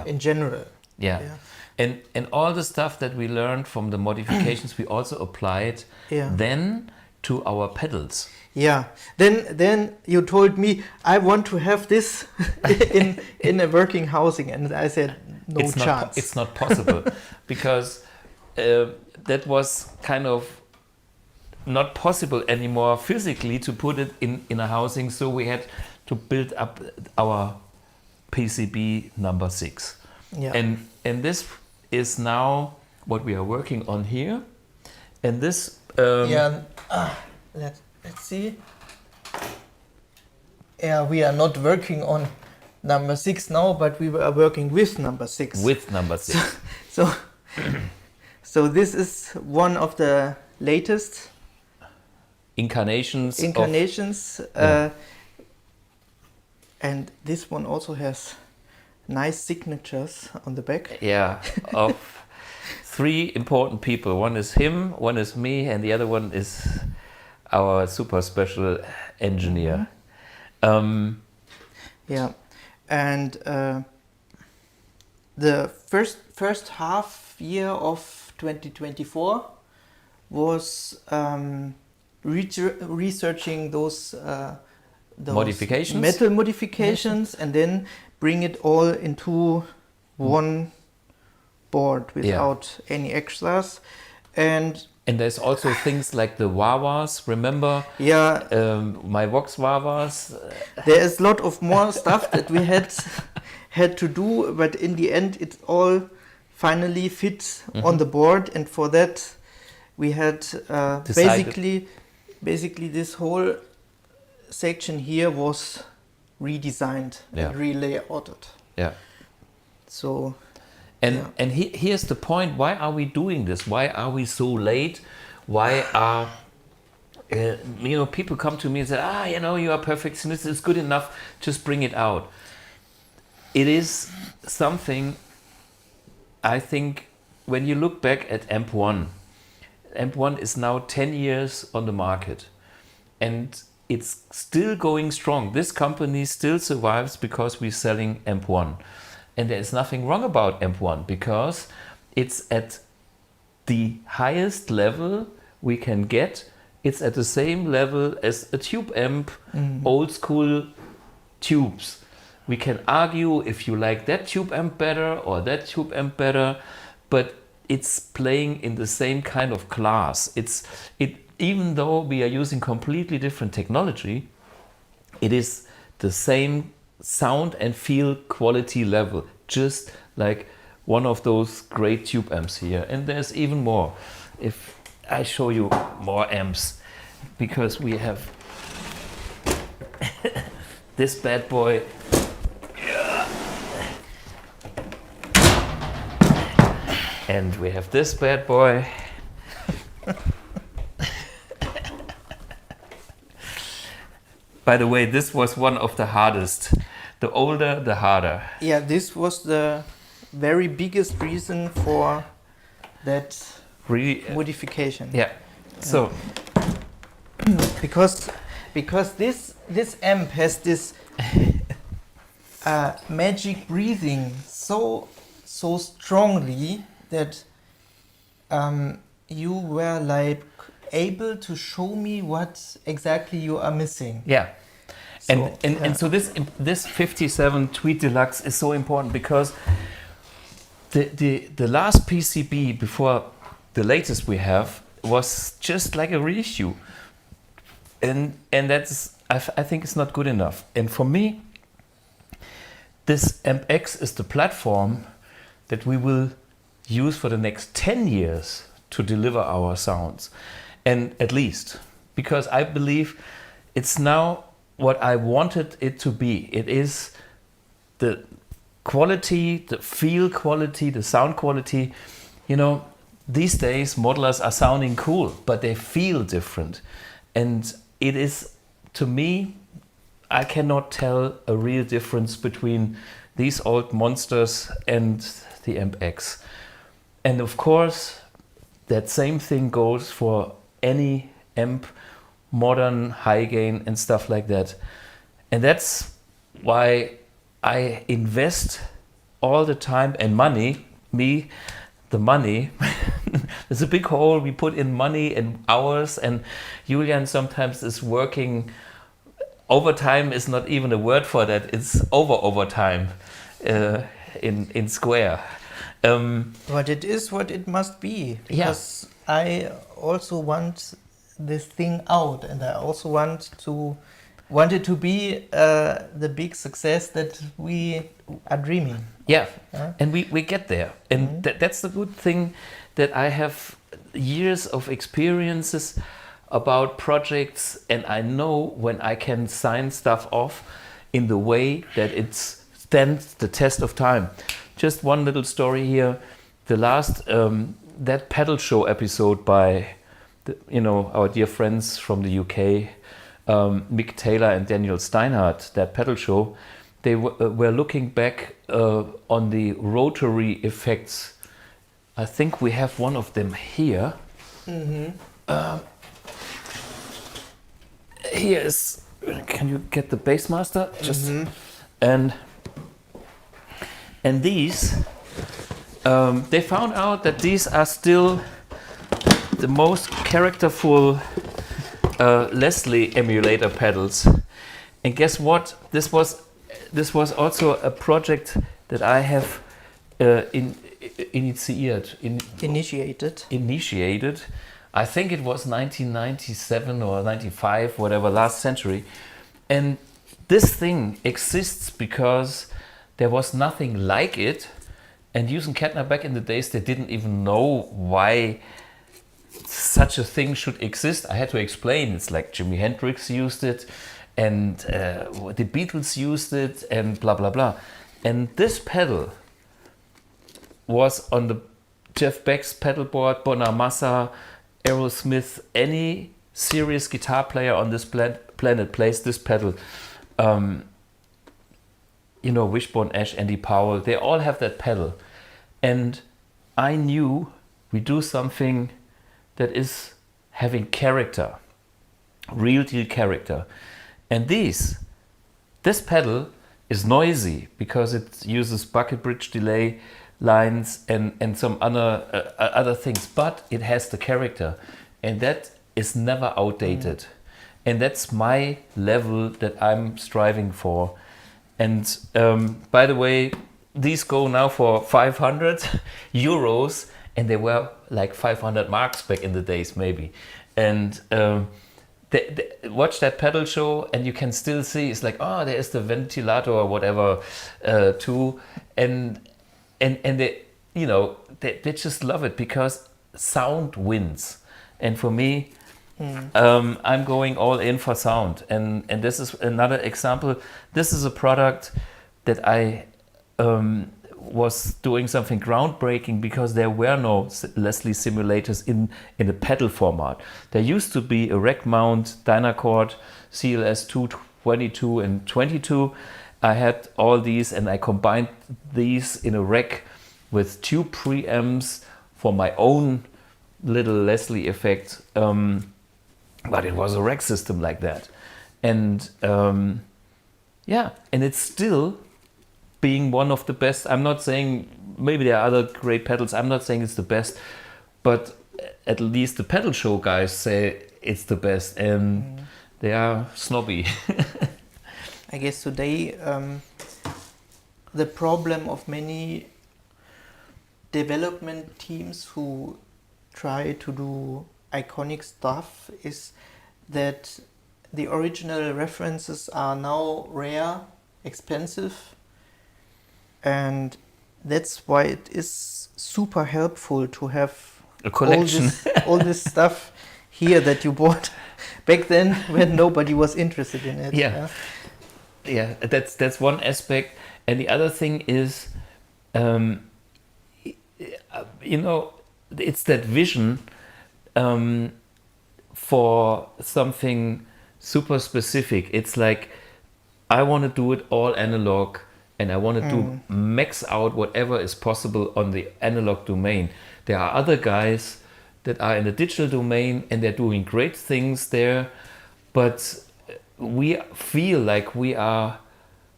in general. Yeah. And all the stuff that we learned from the modifications we also applied then to our pedals. Yeah. Then you told me I want to have this in a working housing, and I said no chance. It's not possible because that was kind of not possible anymore physically to put it in a housing, so we had to build up our PCB number 6. Yeah. And this is now what we are working on here. And this let's see. Yeah, we are not working on number 6 now, but we are working with number 6. With number 6. So this is one of the latest incarnations. And this one also has nice signatures on the back. Yeah, of 3 important people. One is him, one is me, and the other one is our super special engineer. Yeah, and the first half year of 2024 was researching those Modifications? metal modifications, and then bring it all into one board without any extras. And there's also things like the wah-wahs, remember? My Vox wah-wahs. There is a lot of more stuff that we had to do, but in the end it all finally fit on the board, and for that we had basically this whole section here was redesigned and relayouted. Yeah. So and here's the point, why are we doing this? Why are we so late? Why are people come to me and say, you are perfectionist, it's good enough, just bring it out. It is something, I think, when you look back at AMP1 is now 10 years on the market, and it's still going strong. This company still survives because we're selling AMP1. And there is nothing wrong about AMP1 because it's at the highest level we can get. It's at the same level as a tube amp, old school tubes. We can argue if you like that tube amp better or that tube amp better, but it's playing in the same kind of class. Even though we are using completely different technology, it is the same sound and feel quality level, just like one of those great tube amps here. And there's even more. If I show you more amps, because we have this bad boy. And we have this bad boy. By the way, this was one of the hardest. The older, the harder. Yeah, this was the very biggest reason for that modification. Yeah. So because this amp has this magic breathing so strongly that you were like able to show me what exactly you are missing. Yeah. And so this 57 Tweed Deluxe is so important because the last PCB before the latest we have was just like a reissue, and that's I think it's not good enough. And for me, this AMPX is the platform that we will use for the next 10 years to deliver our sounds, and at least because I believe it's now what I wanted it to be. It is the quality, the feel quality, the sound quality. These days modelers are sounding cool, but they feel different. And it is, to me, I cannot tell a real difference between these old monsters and the AMPX. And of course, that same thing goes for any amp, modern, high gain and stuff like that. And that's why I invest all the time and money, the money. There's a big hole, we put in money and hours, and Julian sometimes is working. Overtime is not even a word for that, it's overtime in square. But it is what it must be, because I also want this thing out, and I also want it to be the big success that we are dreaming. Yeah, and we get there, and that's the good thing, that I have years of experiences about projects, and I know when I can sign stuff off in the way that it stands the test of time. Just one little story here. The last that pedal show episode by our dear friends from the UK, Mick Taylor and Daniel Steinhardt, that pedal show, they were looking back on the rotary effects. I think we have one of them here. Here is, can you get the Bassmaster? Just and these they found out that these are still the most characterful Leslie emulator pedals. And guess what? This was also a project that I have initiated. I think it was 1997 or 95, whatever, last century. And this thing exists because there was nothing like it. And using Kettner back in the days, they didn't even know why such a thing should exist. I had to explain. It's like Jimi Hendrix used it, and the Beatles used it, and blah, blah, blah. And this pedal was on the Jeff Beck's pedal board, Bonamassa, Aerosmith, any serious guitar player on this planet plays this pedal. Wishbone Ash, Andy Powell, they all have that pedal. And I knew we do something that is having character, real deal character. And this pedal is noisy because it uses bucket bridge delay lines and some other things, but it has the character, and that is never outdated. And that's my level that I'm striving for. And by the way, these go now for 500 euros, and they were like 500 marks back in the days, maybe. And watch that pedal show, and you can still see it's like, oh, there is the ventilator or whatever too, and they, they just love it because sound wins. And for me, I'm going all in for sound, and this is another example. This is a product that I was doing something groundbreaking because there were no Leslie simulators in a pedal format. There used to be a rack mount Dynacord CLS 222 and 22. I had all these, and I combined these in a rack with 2 preamps for my own little Leslie effect. But it was a rack system like that. And and it's still being one of the best. I'm not saying, maybe there are other great pedals, I'm not saying it's the best, but at least the pedal show guys say it's the best, and they are snobby. I guess today the problem of many development teams who try to do iconic stuff is that the original references are now rare, expensive, and that's why it is super helpful to have a collection. all this stuff here that you bought back then when nobody was interested in it. Yeah, that's one aspect. And the other thing is, it's that vision for something super specific. It's like, I want to do it all analog, and I want to do max out whatever is possible on the analog domain. There are other guys that are in the digital domain, and they're doing great things there, but we feel like we are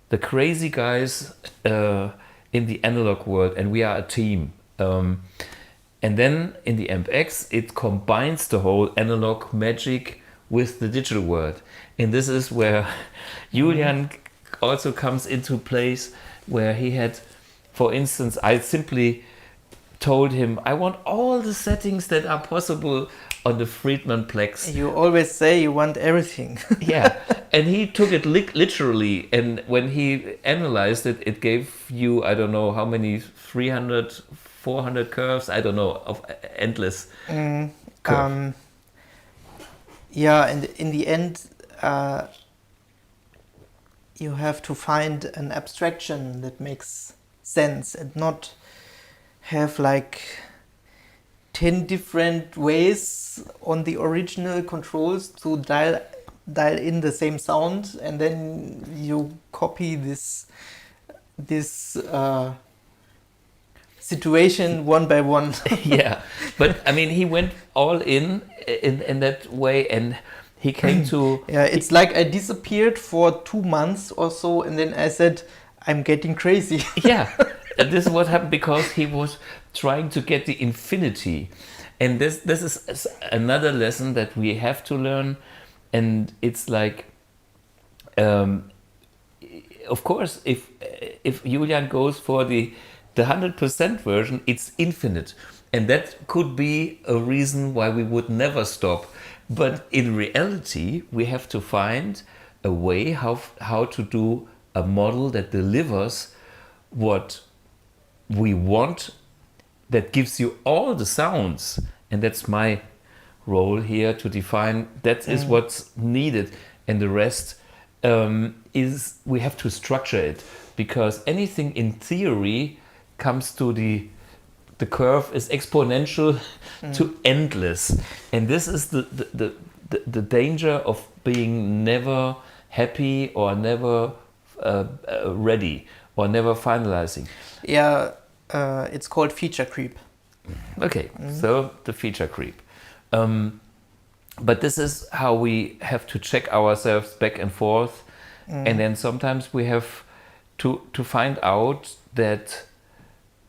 the crazy guys in the analog world, and we are a team. And then in the AMPX, it combines the whole analog magic with the digital world. And this is where Julian also comes into place, where he had, for instance, I simply told him, I want all the settings that are possible on the Friedman Plex. You always say you want everything. Yeah, and he took it literally, and when he analyzed it, it gave you, I don't know how many, 300, 400 curves, I don't know, of endless curve. And in the end, you have to find an abstraction that makes sense and not have like 10 different ways on the original controls to dial in the same sound, and then you copy this situation one by one. Yeah, but I mean, he went all in that way, and he came to... Yeah, it's like I disappeared for 2 months or so, and then I said, I'm getting crazy. Yeah, this is what happened because he was trying to get the infinity, and this is another lesson that we have to learn, and it's like, of course, if Julian goes for the 100% version, it's infinite, and that could be a reason why we would never stop. But in reality, we have to find a way how to do a model that delivers what we want, that gives you all the sounds, and that's my role here to define that is what's needed, and the rest is we have to structure it, because anything in theory comes to the curve is exponential to endless, and this is the danger of being never happy or never ready or never finalizing. Yeah, it's called feature creep. Okay, so the feature creep. But this is how we have to check ourselves back and forth, and then sometimes we have to find out that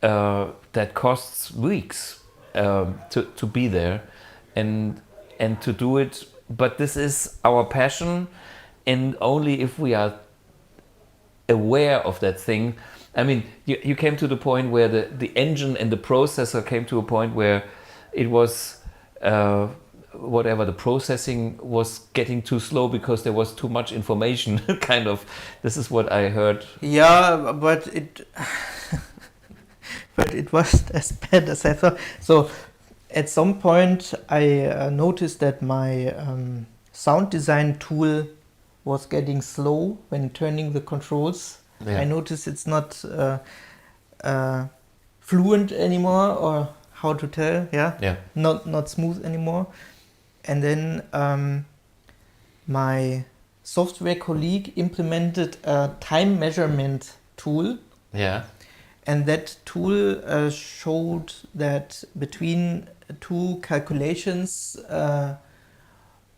that costs weeks to be there and to do it. But this is our passion, and only if we are aware of that thing. I mean, you came to the point where the engine and the processor came to a point where it was whatever, the processing was getting too slow because there was too much information. Kind of, this is what I heard. Yeah, but it but it wasn't as bad as I thought. So at some point I noticed that my sound design tool was getting slow when turning the controls. Yeah. I noticed it's not fluent anymore, or how to tell, Yeah. not smooth anymore. And then my software colleague implemented a time measurement tool, Yeah. and that tool showed that between two calculations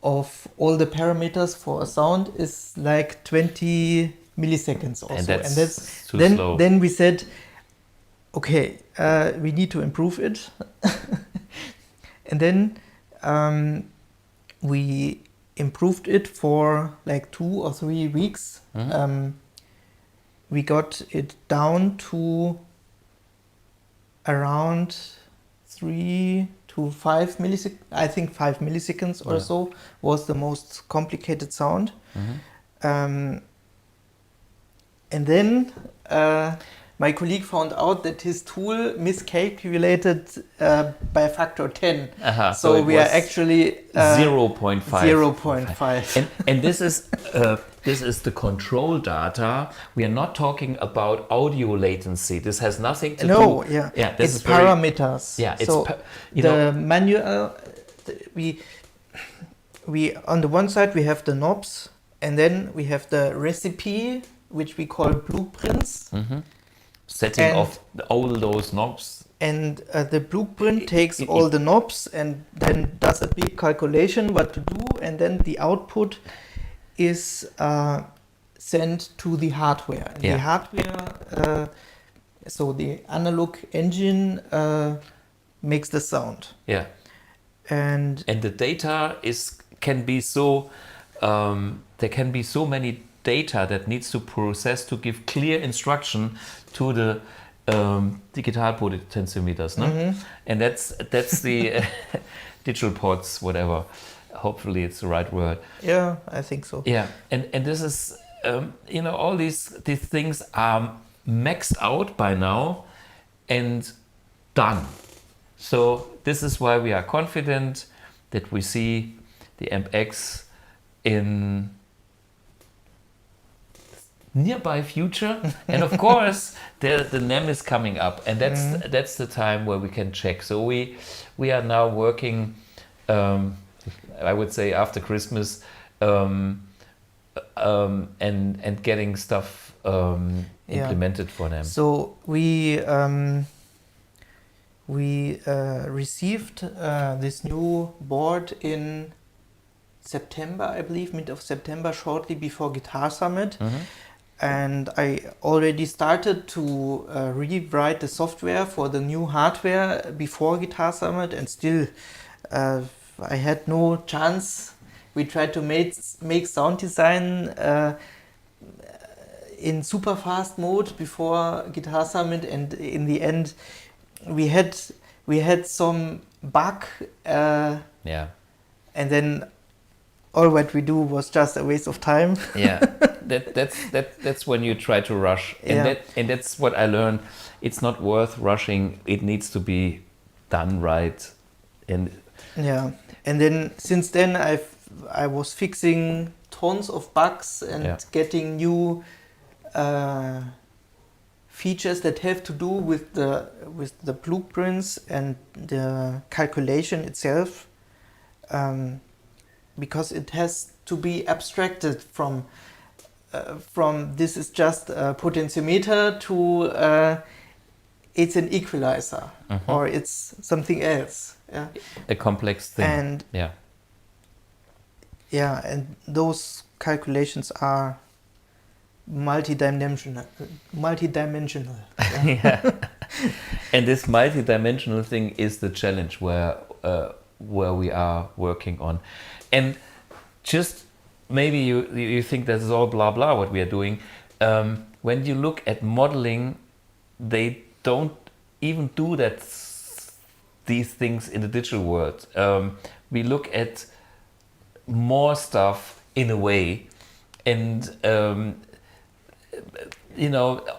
of all the parameters for a sound is like 20 milliseconds or And so. that's too then slow. Then we said, okay, we need to improve it. And then we improved it for like 2 or 3 weeks. We got it down to around 3 to 5 milliseconds. I think 5 milliseconds or so was the most complicated sound. And then my colleague found out that his tool miscalculated by a factor 10. So it we are was actually 0.5. 0.5. And this is the control data. We are not talking about audio latency. This has nothing to do. No, yeah. This It's is very, parameters. Yeah, it's so you the know, manual, we on the one side we have the knobs, and then we have the recipe, which we call blueprints. setting and- of all those knobs. And the blueprint takes all the knobs and then does a big calculation what to do, and then the output is sent to the hardware. And Yeah. the hardware, so the analog engine makes the sound. Yeah. And And the data can be so there can be so many data that needs to process to give clear instruction to the digital potentiometers, no? And that's the digital pods, whatever. Hopefully it's the right word. yeah, I think so. Yeah, and this is all these things are maxed out by now and done. So this is why we are confident that we see the AMPX in nearby future, and of course the NEM is coming up, and that's the time where we can check. So we are now working, I would say after Christmas, and getting stuff implemented for NEM. So we received this new board in September, I believe, mid of September, shortly before Guitar Summit. and I already started to rewrite the software for the new hardware before Guitar Summit, and still I had no chance. We tried to make sound design in super fast mode before Guitar Summit, and in the end we had some bug, Yeah. and then all what we do was just a waste of time. Yeah, that's when you try to rush, and Yeah. that's what I learned. It's not worth rushing. It needs to be done right, and Yeah, and then since then I was fixing tons of bugs and Yeah. getting new features that have to do with the blueprints and the calculation itself, because it has to be abstracted from this is just a potentiometer to it's an equalizer or it's something else. Yeah. a complex thing. And yeah, and those calculations are multi-dimensional. yeah. And this multi-dimensional thing is the challenge where we are working on. And just maybe you think this is all blah blah what we are doing. When you look at modeling, they don't even do these things in the digital world. We look at more stuff in a way, and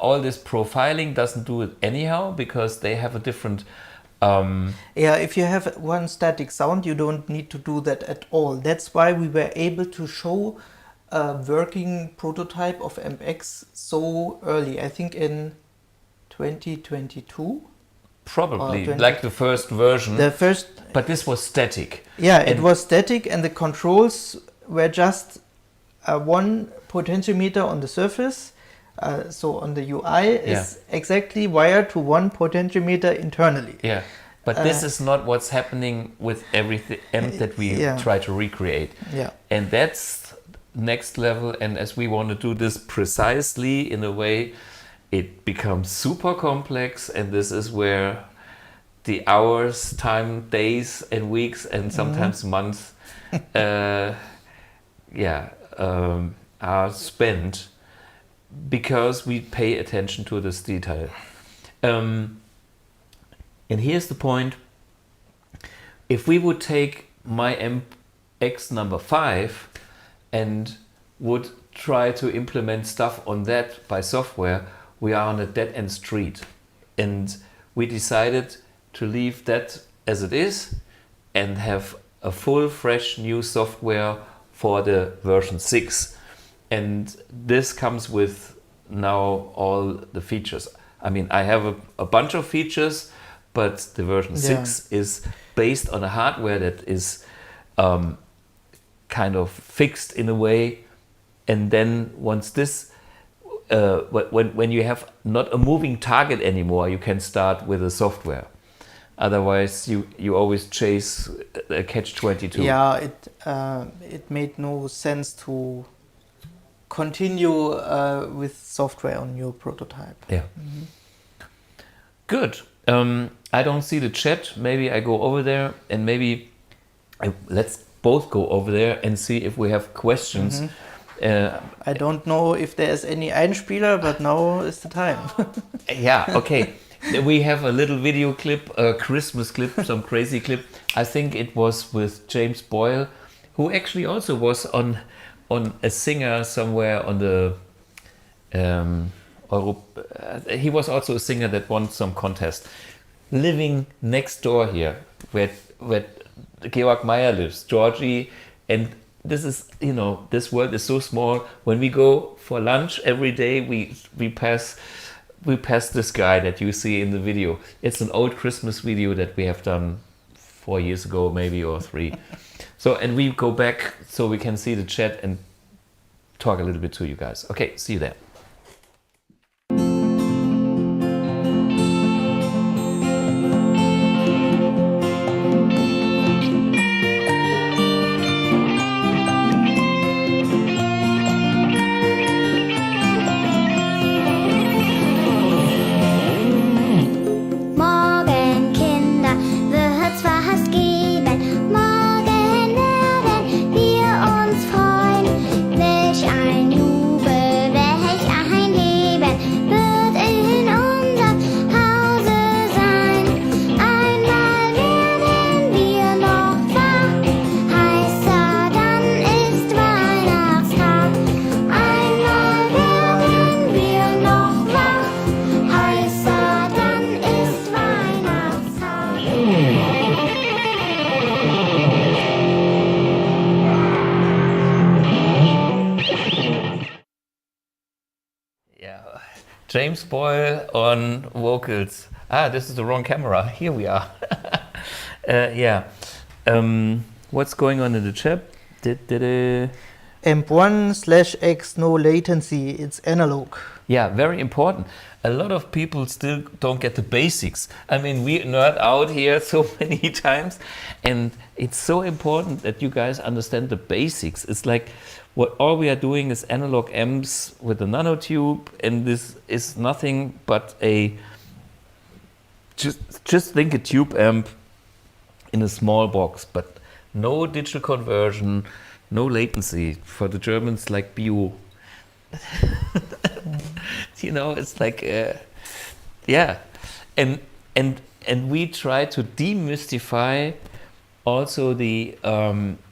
all this profiling doesn't do it anyhow, because they have a different If you have one static sound, you don't need to do that at all. That's why we were able to show a working prototype of AMPX so early. I think in 2022. probably Or like the first version, The first, but this was static. yeah, it And- was static, and the controls were just one potentiometer on the surface. So on the UI is exactly wired to one potentiometer internally. Yeah, but this is not what's happening with everything that we try to recreate. Yeah. And that's next level. And as we want to do this precisely in a way, it becomes super complex. And this is where the hours, time, days and weeks and sometimes months are spent, because we pay attention to this detail. And here's the point. If we would take my AMPX number 5 and would try to implement stuff on that by software, we are on a dead-end street. And we decided to leave that as it is and have a full, fresh new software for the version 6. And this comes with now all the features. I mean, I have a bunch of features, but the version 6 is based on a hardware that is kind of fixed in a way. And then once this, when you have not a moving target anymore, you can start with a software. Otherwise, you always chase a catch-22. Yeah, it made no sense to continue with software on your prototype. Yeah. Good. I don't see the chat. Maybe I go over there, and maybe let's both go over there and see if we have questions. I don't know if there's any Einspieler, but now is the time. Yeah, okay. We have a little video clip, a Christmas clip, some crazy clip. I think it was with James Boyle, who actually also was on a singer somewhere on the he was also a singer that won some contest, living next door here where Georg Maier lives, Georgie. And this is, this world is so small. When we go for lunch every day, we pass this guy that you see in the video. It's an old Christmas video that we have done 4 years ago, maybe, or 3. So, and we go back so we can see the chat and talk a little bit to you guys. Okay, see you there. James Boyle on vocals. This is the wrong camera. Here we are. Yeah. What's going on in the chat? AMP1/X, no latency, it's analog. Yeah, very important. A lot of people still don't get the basics. I mean, we nerd out here so many times, and it's so important that you guys understand the basics. It's like what all we are doing is analog amps with a nanotube, and this is nothing but a just think a tube amp in a small box, but no digital conversion, no latency. For the Germans, like BU. You know, it's like, yeah, and we try to demystify also the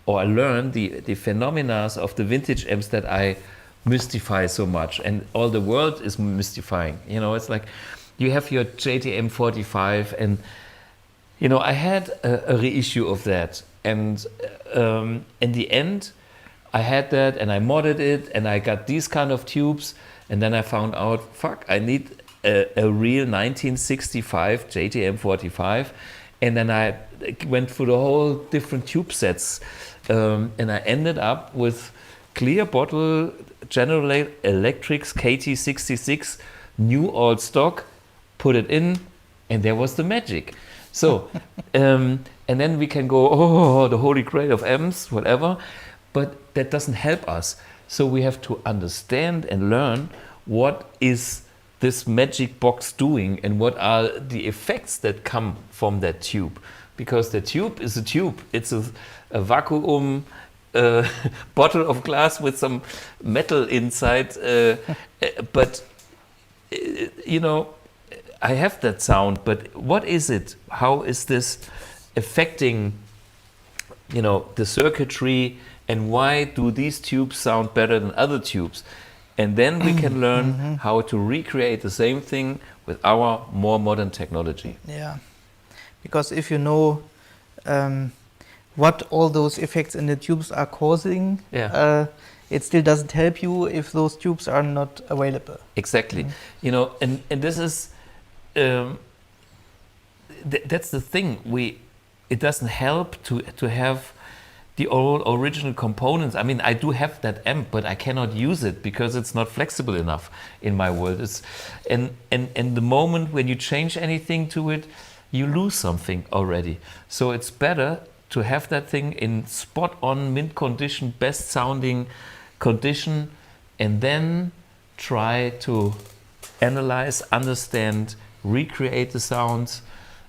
or learn the phenomena of the vintage amps that I mystify so much, and all the world is mystifying. You know, it's like you have your JTM 45, and you know, I had a reissue of that, and in the end, I had that, and I modded it, and I got these kind of tubes. And then I found out, fuck, I need a real 1965 JTM 45. And then I went through the whole different tube sets. And I ended up with clear bottle General Electric's KT66, new old stock, put it in, and there was the magic. So, and then we can go, oh, the holy grail of amps, whatever. But that doesn't help us. So we have to understand and learn what is this magic box doing and what are the effects that come from that tube. Because the tube is a tube. It's a vacuum bottle of glass with some metal inside. But, you know, I have that sound, but what is it? How is this affecting, you know, the circuitry? And why do these tubes sound better than other tubes? And then we can learn how to recreate the same thing with our more modern technology. Yeah, because if you know what all those effects in the tubes are causing, it still doesn't help you if those tubes are not available. Exactly. You know, and this is, that's the thing. It doesn't help to have the old original components. I mean, I do have that amp, but I cannot use it because it's not flexible enough in my world. And the moment when you change anything to it, you lose something already. So it's better to have that thing in spot on mint condition, best sounding condition, and then try to analyze, understand, recreate the sounds.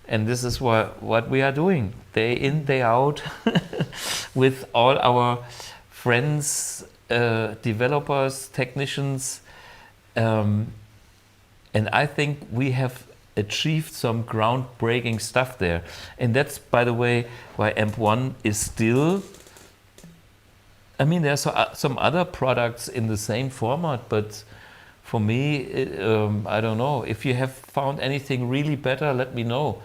And this is what we are doing day in, day out with all our friends, developers, technicians. And I think we have achieved some groundbreaking stuff there. And that's, by the way, why AMP1 is still... I mean, there's some other products in the same format, but for me, I don't know. If you have found anything really better, let me know.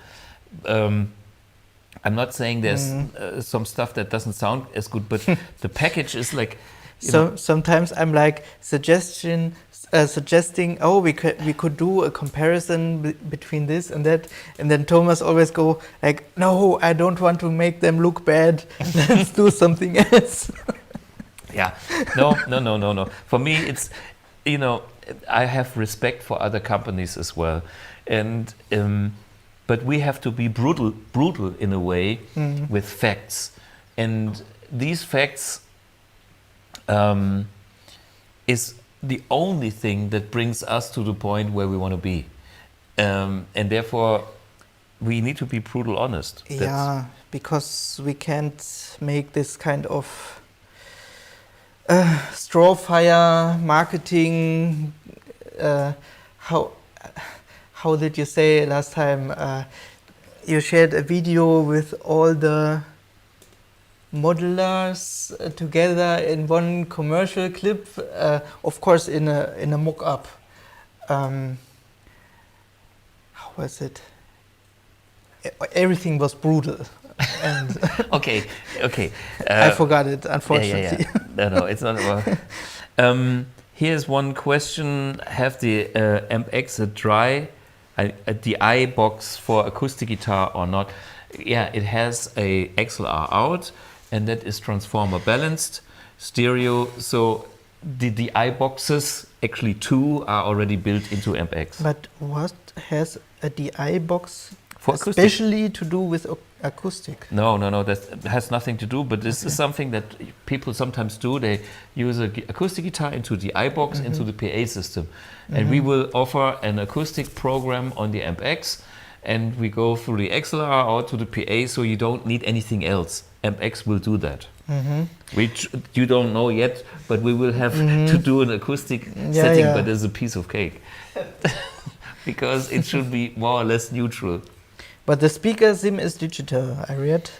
I'm not saying there's some stuff that doesn't sound as good, but the package is like... Sometimes I'm like suggesting, oh, we could do a comparison between this and that, and then Thomas always go like, no, I don't want to make them look bad. Let's do something else. Yeah, no. For me, it's, you know, I have respect for other companies as well, and but we have to be brutal in a way with facts, and these facts is the only thing that brings us to the point where we want to be, and therefore we need to be brutal honest. Yeah, because we can't make this kind of straw fire marketing. How did you say last time? You shared a video with all the modelers together in one commercial clip, of course in a mock-up. How was it? Everything was brutal. And okay. I forgot it, unfortunately. Yeah. No, it's not about... Here's one question: have the AMPX a DI box for acoustic guitar or not? Yeah, it has a XLR out, and that is transformer balanced, stereo. So the DI boxes, actually 2, are already built into AMPX. But what has a DI box For acoustic? especially to do with acoustic? No, that has nothing to do, but this is something that people sometimes do. They use an acoustic guitar into the iBox, into the PA system. And we will offer an acoustic program on the AMPX, and we go through the XLR out to the PA, so you don't need anything else. AMPX will do that. Which you don't know yet, but we will have to do an acoustic setting, but it's a piece of cake. Because it should be more or less neutral. But the speaker sim is digital, I read.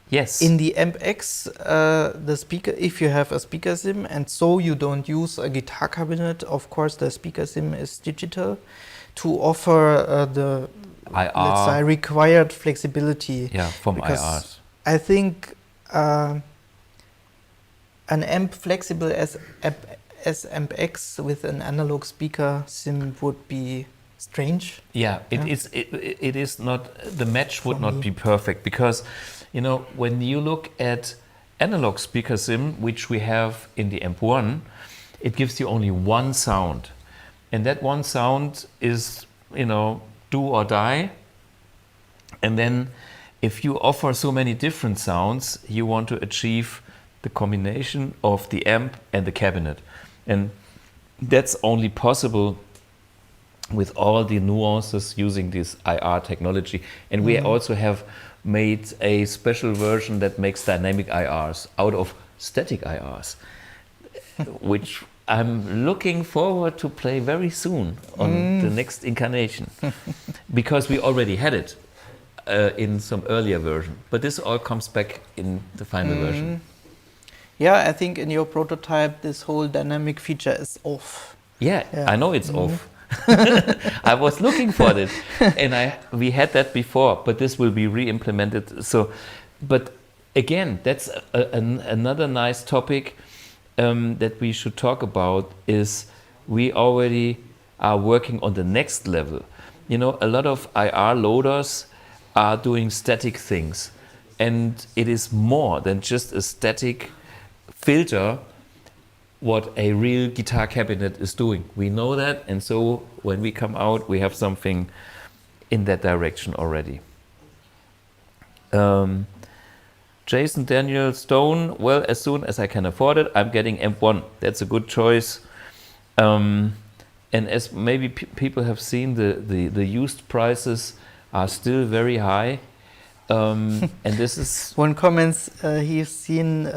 Yes. In the AMPX, the speaker, if you have a speaker sim and so you don't use a guitar cabinet, of course the speaker sim is digital to offer the IR. let's say required flexibility. Yeah, from Because IRs. I think an amp flexible as AMPX with an analog speaker sim would be strange. Yeah, it is not, the match would not be perfect, because when you look at analog speaker sim, which we have in the AMP1, it gives you only one sound, and that one sound is do or die. And then if you offer so many different sounds, you want to achieve the combination of the amp and the cabinet, and that's only possible with all the nuances using this IR technology. And we also have made a special version that makes dynamic IRs out of static IRs, which I'm looking forward to play very soon on the next incarnation, because we already had it in some earlier version. But this all comes back in the final version. Yeah, I think in your prototype this whole dynamic feature is off. Yeah. I know it's off. I was looking for it, and we had that before, but this will be re-implemented. So, but again, that's another nice topic that we should talk about. Is we already are working on the next level. A lot of IR loaders are doing static things, and it is more than just a static filter what a real guitar cabinet is doing. We know that, and so when we come out, we have something in that direction already. Jason Daniel Stone, well, as soon as I can afford it, I'm getting AMP1. That's a good choice. And as maybe people have seen, the used prices are still very high. And this is... One comments, he's seen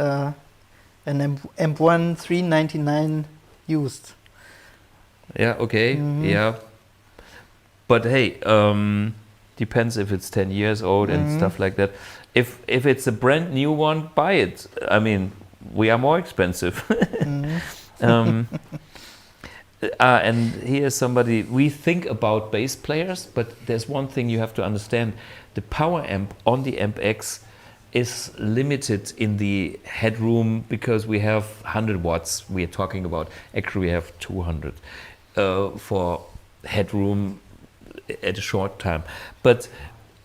an AMP1 $399 used. Yeah, okay, yeah. But hey, depends if it's 10 years old and stuff like that. If it's a brand new one, buy it. I mean, we are more expensive. And here's somebody, we think about bass players, but there's one thing you have to understand. The power amp on the AMPX is limited in the headroom because we have 100 watts we are talking about. Actually, we have 200 for headroom at a short time. But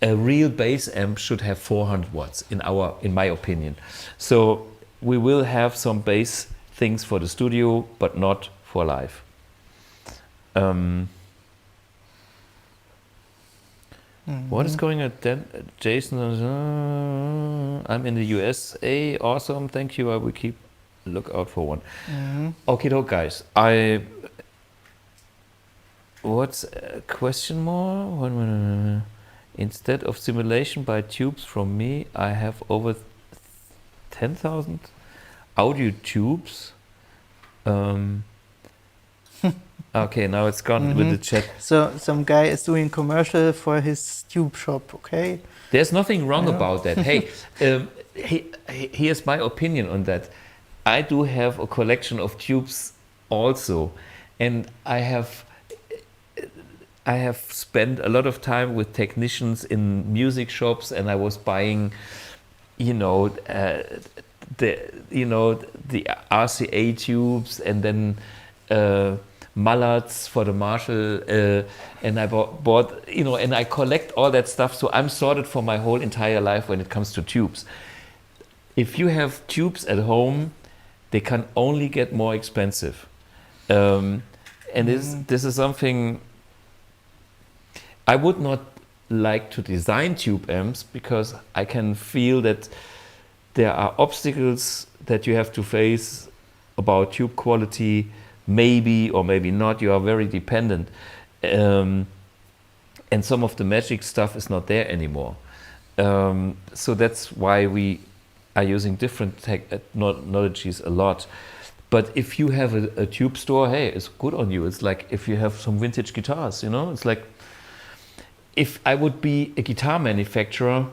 a real bass amp should have 400 watts in my opinion. So we will have some bass things for the studio, but not for live. What is going on then? Jason, I'm in the USA. Awesome, thank you. I will keep a lookout for one. Okay, guys. What's a question more? 1 minute. Instead of simulation by tubes from me, I have over 10,000 audio tubes. Okay, now it's gone with the chat. So some guy is doing commercial for his tube shop, okay? There's nothing wrong about that. Hey, here's my opinion on that. I do have a collection of tubes also, and I have spent a lot of time with technicians in music shops, and I was buying, the the RCA tubes, and then mallards for the Marshall, and I bought and I collect all that stuff. So I'm sorted for my whole entire life when it comes to tubes. If you have tubes at home, they can only get more expensive, and this is something I would not like to design tube amps, because I can feel that there are obstacles that you have to face about tube quality. Maybe or maybe not, you are very dependent, and some of the magic stuff is not there anymore. So that's why we are using different technologies a lot. But if you have a tube store, hey, it's good on you. It's like if you have some vintage guitars, it's like if I would be a guitar manufacturer,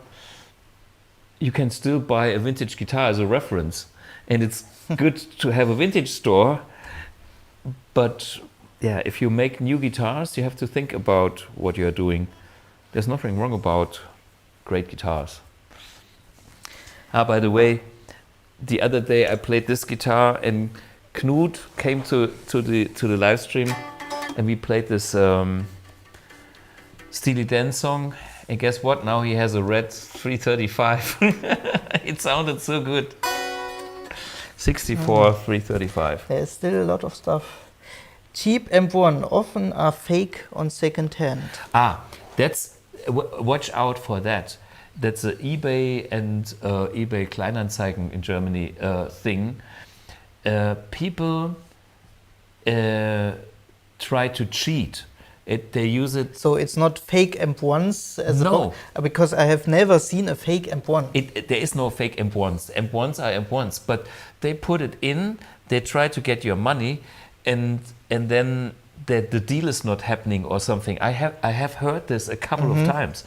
you can still buy a vintage guitar as a reference, and it's good to have a vintage store. But yeah, if you make new guitars, you have to think about what you're doing. There's nothing wrong about great guitars. By the way, the other day I played this guitar, and Knut came to the live stream, and we played this Steely Dan song. And guess what? Now he has a red 335. It sounded so good. 64 335. There's still a lot of stuff. Cheap M1 often are fake on second hand. That's watch out for that. That's the eBay and eBay Kleinanzeigen in Germany thing. People try to cheat. They use it. So it's not fake M1s No. Because I have never seen a fake M1. There is no fake M1s. M1s are M1s, but they put it in. They try to get your money, and then the deal is not happening or something. I have heard this a couple of times,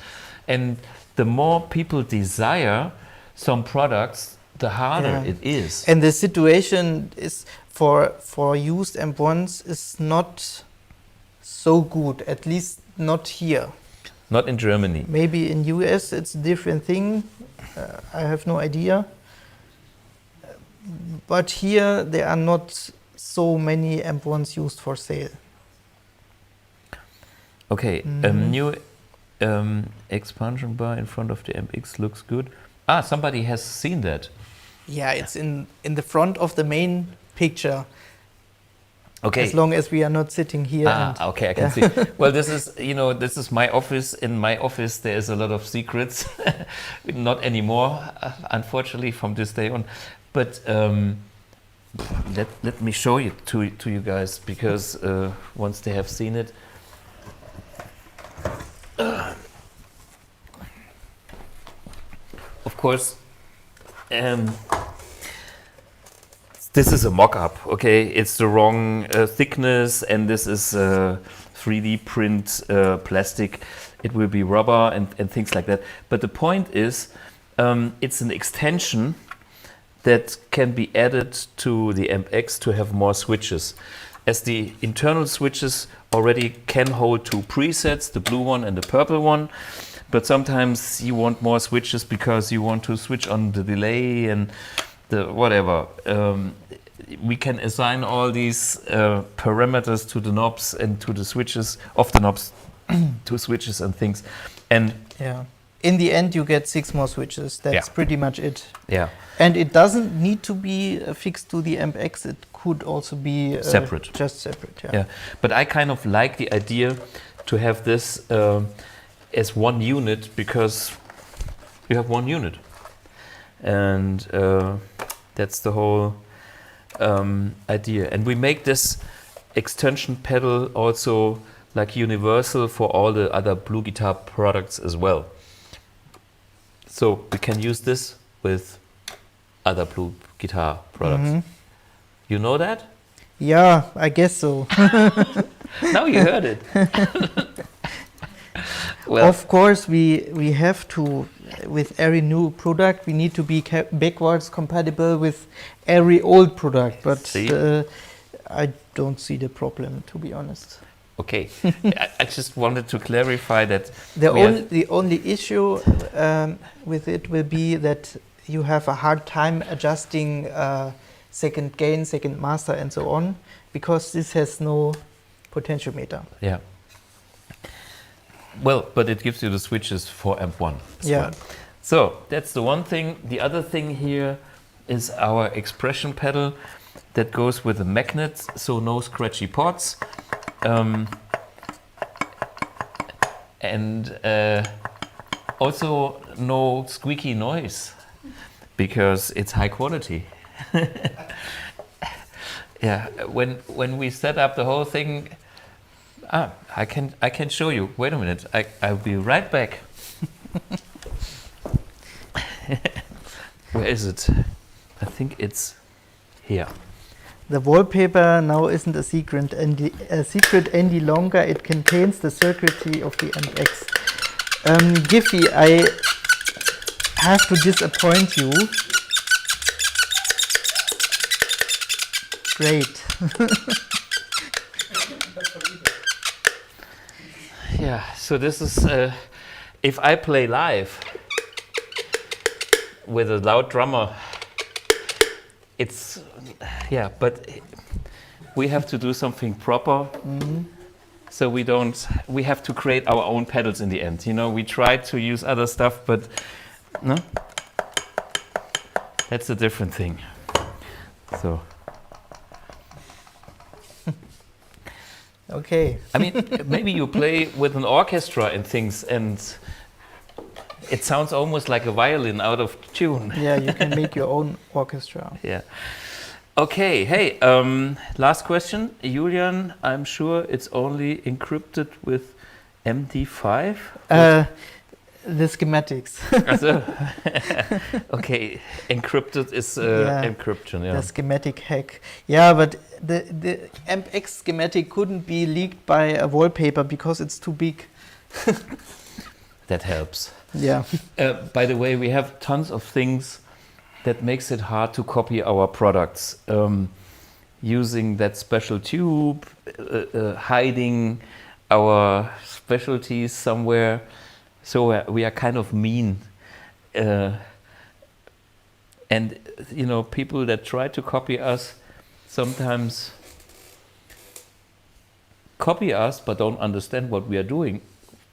and the more people desire some products, the harder it is. And the situation is for used M1s is not so good, at least not here. Not in Germany. Maybe in US it's a different thing. I have no idea. But here there are not so many M1s used for sale. Okay, new expansion bar in front of the AMPX looks good. Somebody has seen that. Yeah, it's in the front of the main picture. Okay. As long as we are not sitting here. Okay, I can see. Well, this is my office. In my office, there is a lot of secrets. Not anymore, unfortunately, from this day on. But let me show it to you guys, because once they have seen it. Of course, this is a mock-up, okay? It's the wrong thickness, and this is 3D print plastic. It will be rubber and things like that. But the point is, it's an extension that can be added to the AMPX to have more switches. As the internal switches already can hold two presets, the blue one and the purple one, but sometimes you want more switches because you want to switch on the delay and the whatever. We can assign all these parameters to the knobs and to the switches, of the knobs to switches and things. And yeah, in the end you get 6 more switches. That's pretty much it. Yeah. And it doesn't need to be fixed to the AMPX. It could also be separate. Just separate. Yeah. But I kind of like the idea to have this as one unit, because you have one unit, and that's the whole idea. And we make this extension pedal also like universal for all the other BluGuitar products as well. So we can use this with other BluGuitar products. You know that? Yeah, I guess so. Now you heard it. Well, of course, we have to, with every new product, we need to be backwards compatible with every old product. But I don't see the problem, to be honest. Okay, I just wanted to clarify that the only issue with it will be that you have a hard time adjusting second gain, second master, and so on, because this has no potentiometer. Yeah. Well, but it gives you the switches for amp 1 as Yeah. well. So that's the one thing. The other thing here is our expression pedal that goes with the magnets, so no scratchy pots. And also no squeaky noise, because it's high quality. Yeah, when we set up the whole thing, I can show you. Wait a minute, I'll be right back. Where is it? I think it's here. The wallpaper now isn't a secret any longer. It contains the circuitry of the AMPX. Giffy, I have to disappoint you. Great. Yeah, so this is, if I play live with a loud drummer, it's, yeah, but we have to do something proper. So we have to create our own pedals in the end. You know, we try to use other stuff, but no, that's a different thing. So. Okay. I mean, maybe you play with an orchestra and things, and it sounds almost like a violin out of tune. Yeah, you can make your own orchestra. Yeah. Okay, hey, last question. Julian, I'm sure it's only encrypted with MD5? The schematics. Okay, encrypted is encryption, yeah. The schematic hack. Yeah, but the AMPX schematic couldn't be leaked by a wallpaper because it's too big. That helps. Yeah. By the way, we have tons of things that makes it hard to copy our products. Using that special tube, hiding our specialties somewhere. So we are kind of mean. And, you know, people that try to copy us sometimes copy us but don't understand what we are doing.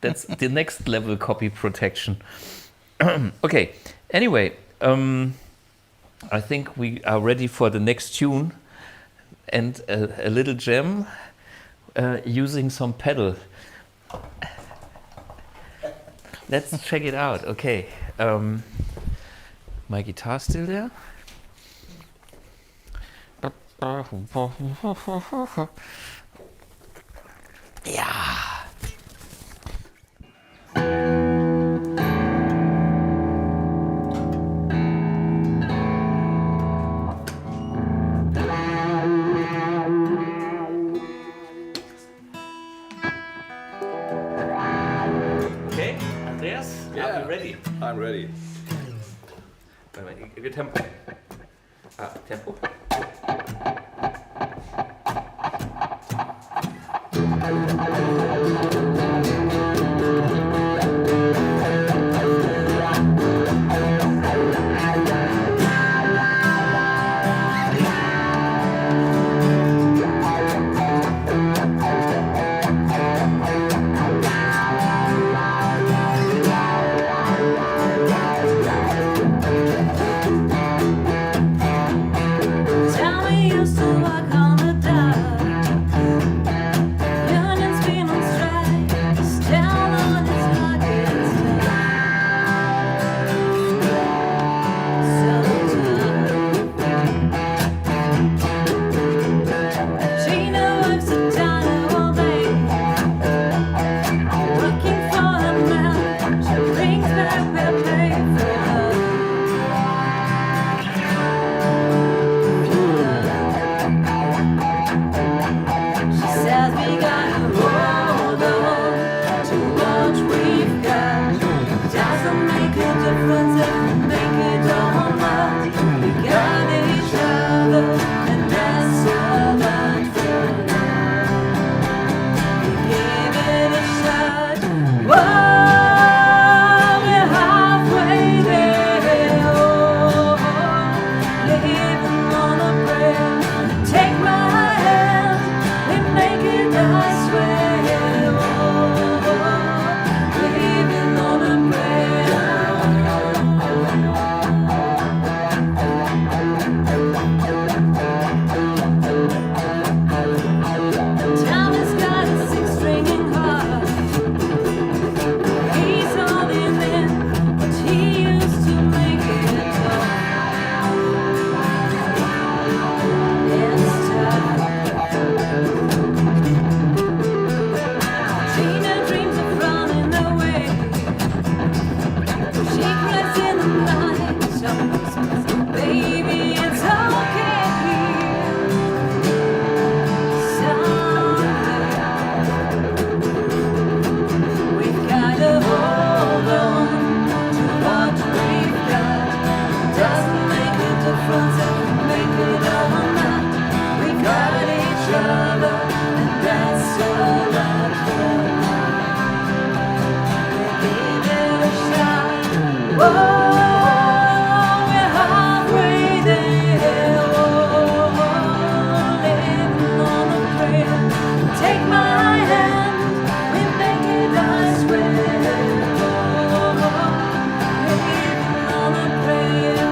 That's the next level copy protection. Okay, anyway, I think we are ready for the next tune and a little jam using some pedal. Let's check it out. Okay, my guitar's still there. Yeah. Okay, Andreas, are you ready? I'm ready. Wait, good tempo. Tempo. Tell me you still walk on the dark. Union's been on strike. Still on its pockets. She never works a dollar all day. Working for a man. She brings back better pay for her. She says we gotta hold on to what we've got. Doesn't make a difference if we make it or not. We got each other, and that's all that for now. We gave it a shot. Whoa, we're halfway there. Oh. breath in the night. Baby, it's okay. Someday we've gotta hold on to what we've got. Doesn't make a difference if we make it or not. We got each other, and that's all I've got. Give it a shot. Whoa, we're halfway there. Whoa, living on a prayer. Take my hand, we make it, I swear. Whoa, living on a prayer.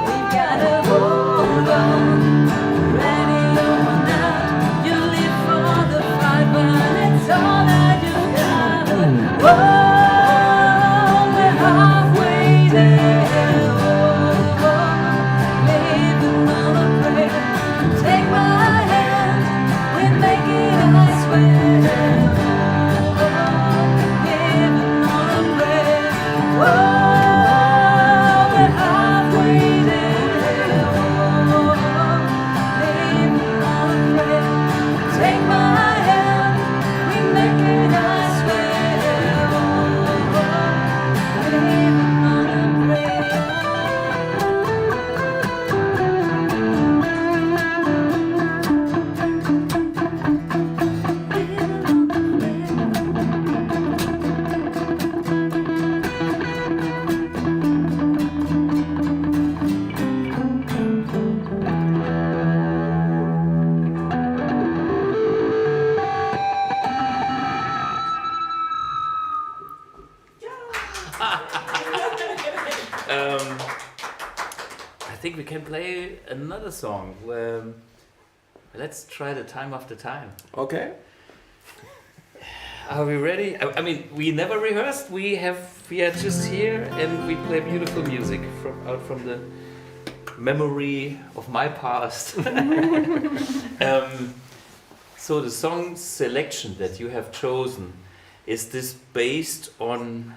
We gotta hold on, ready or not. You live for the fight when it's all that you got. Whoa, we're halfway there. Whoa, living on a prayer. Take my hand, we make it, I swear. Living on a prayer. Whoa, we're halfway there. Living on a prayer. Take my hand, we make it, I swear. Living on a prayer. I think we can play another song. Let's try the Time After Time. Okay. Are we ready? I mean, we never rehearsed. We are just here and we play beautiful music from the memory of my past. So the song selection that you have chosen, is this based on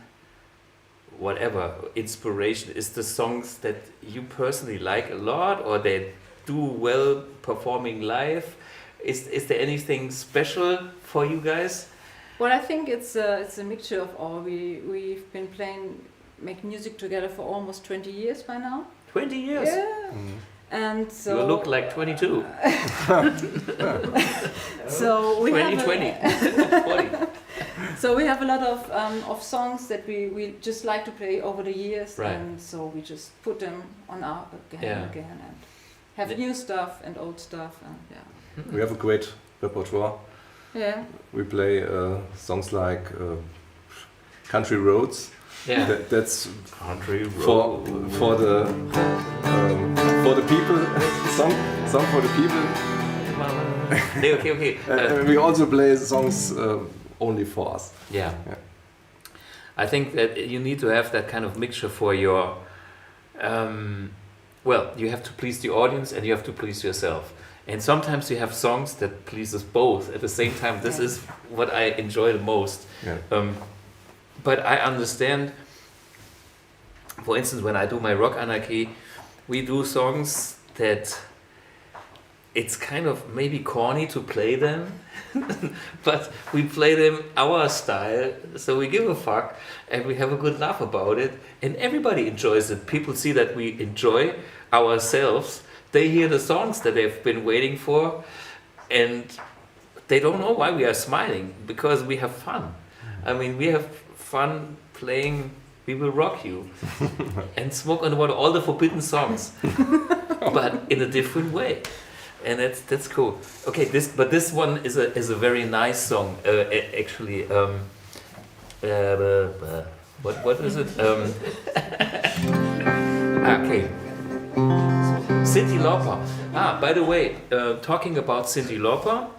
whatever inspiration? Is the songs that you personally like a lot, or they do well performing live? Is there anything special for you guys? Well, I think it's a mixture of all. We've been making music together for almost 20 years by now. 20 years? Yeah. And so You look like 22. so we 2020. 40. So we have a lot of songs that we just like to play over the years, Right. and so we just put them on our again Yeah. and again, and have new stuff and old stuff, and yeah. We have a great repertoire. Yeah. We play songs like Country Roads. Yeah. That's Country for the people. song for the people. Okay. We also play songs only for us. Yeah. Yeah. I think that you need to have that kind of mixture for your. Well, you have to please the audience and you have to please yourself. And sometimes you have songs that please us both at the same time. This is what I enjoy the most. Yeah. But I understand, for instance, when I do my rock anarchy, we do songs that it's kind of maybe corny to play them, but we play them our style, so we give a fuck and we have a good laugh about it, and everybody enjoys it. People see that we enjoy ourselves. They hear the songs that they've been waiting for, and they don't know why we are smiling, because we have fun. I mean, we have fun playing We Will Rock You and Smoke on the Water, all the forbidden songs, but in a different way. And that's cool. Okay, this one is a very nice song, actually. what is it? Okay. Cyndi Lauper. By the way, talking about Cyndi Lauper,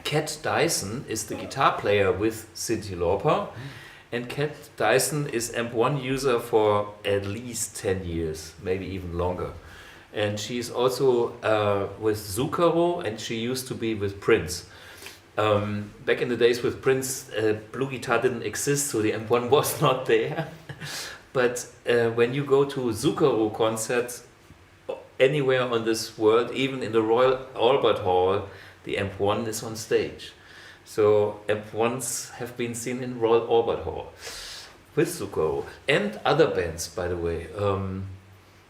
Cat Dyson is the guitar player with Cyndi Lauper, and Cat Dyson is AMP1 user for at least 10 years, maybe even longer. And she's also with Zucchero, and she used to be with Prince. Back in the days with Prince, BluGuitar didn't exist, so the AMP1 was not there. But when you go to Zucchero concerts anywhere on this world, even in the Royal Albert Hall, the AMP1 is on stage. So AMP1s have been seen in Royal Albert Hall with Zucchero and other bands, by the way.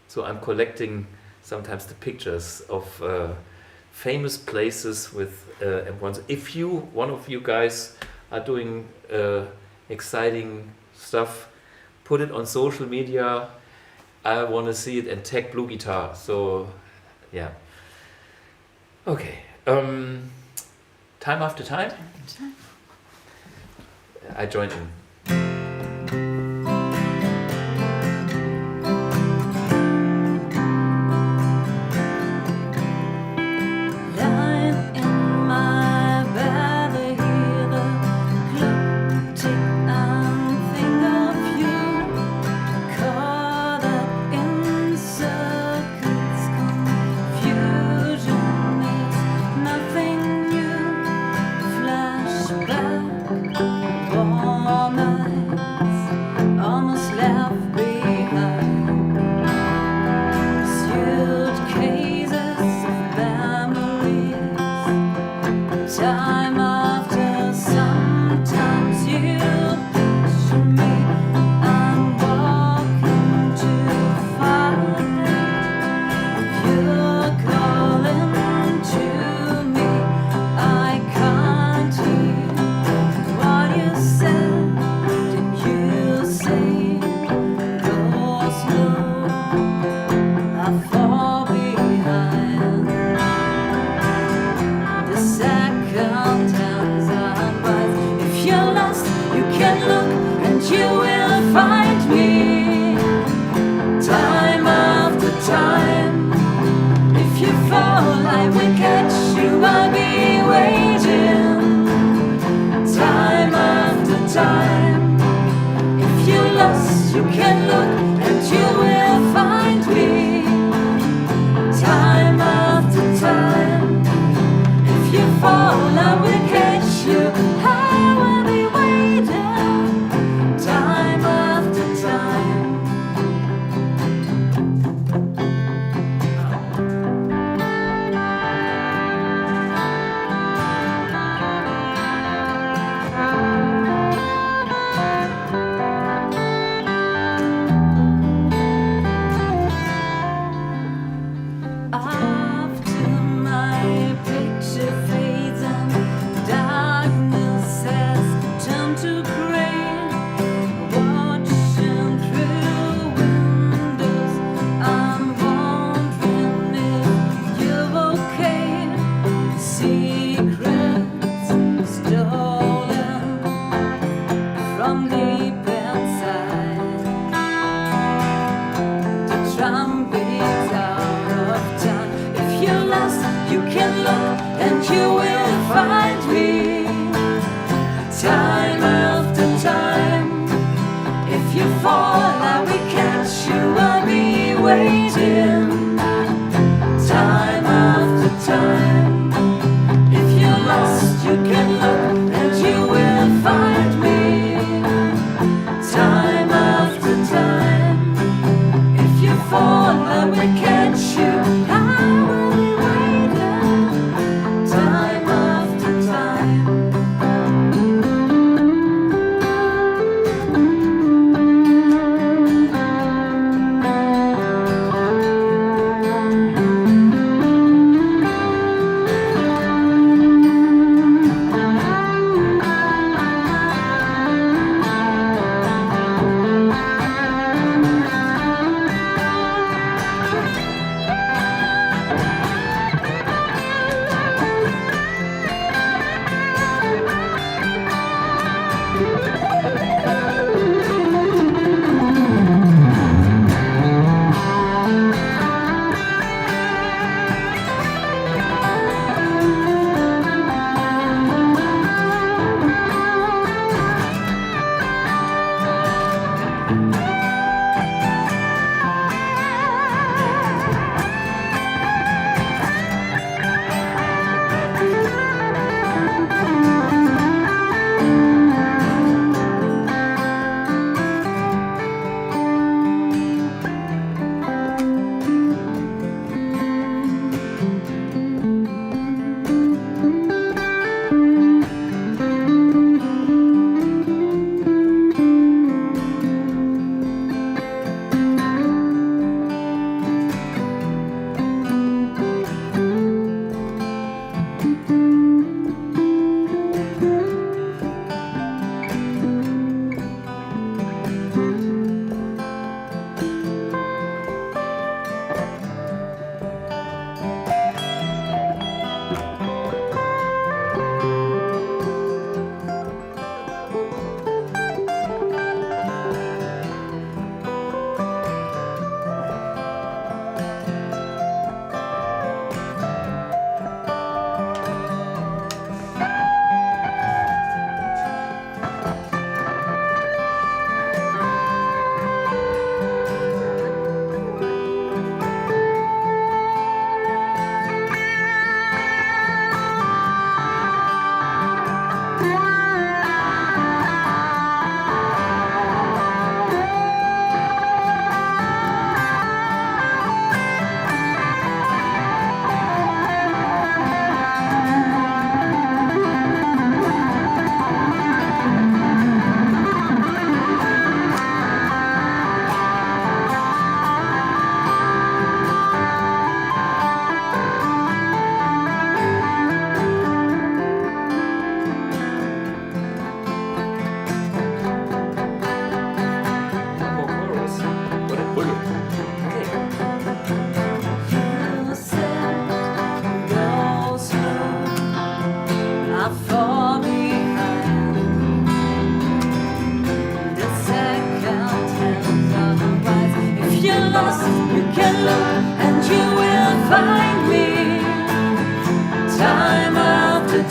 So I'm collecting sometimes the pictures of famous places with AMP1s. If one of you guys are doing exciting stuff, put it on social media. I want to see it and tag BluGuitar. So, yeah. Okay. Time after time? I joined in.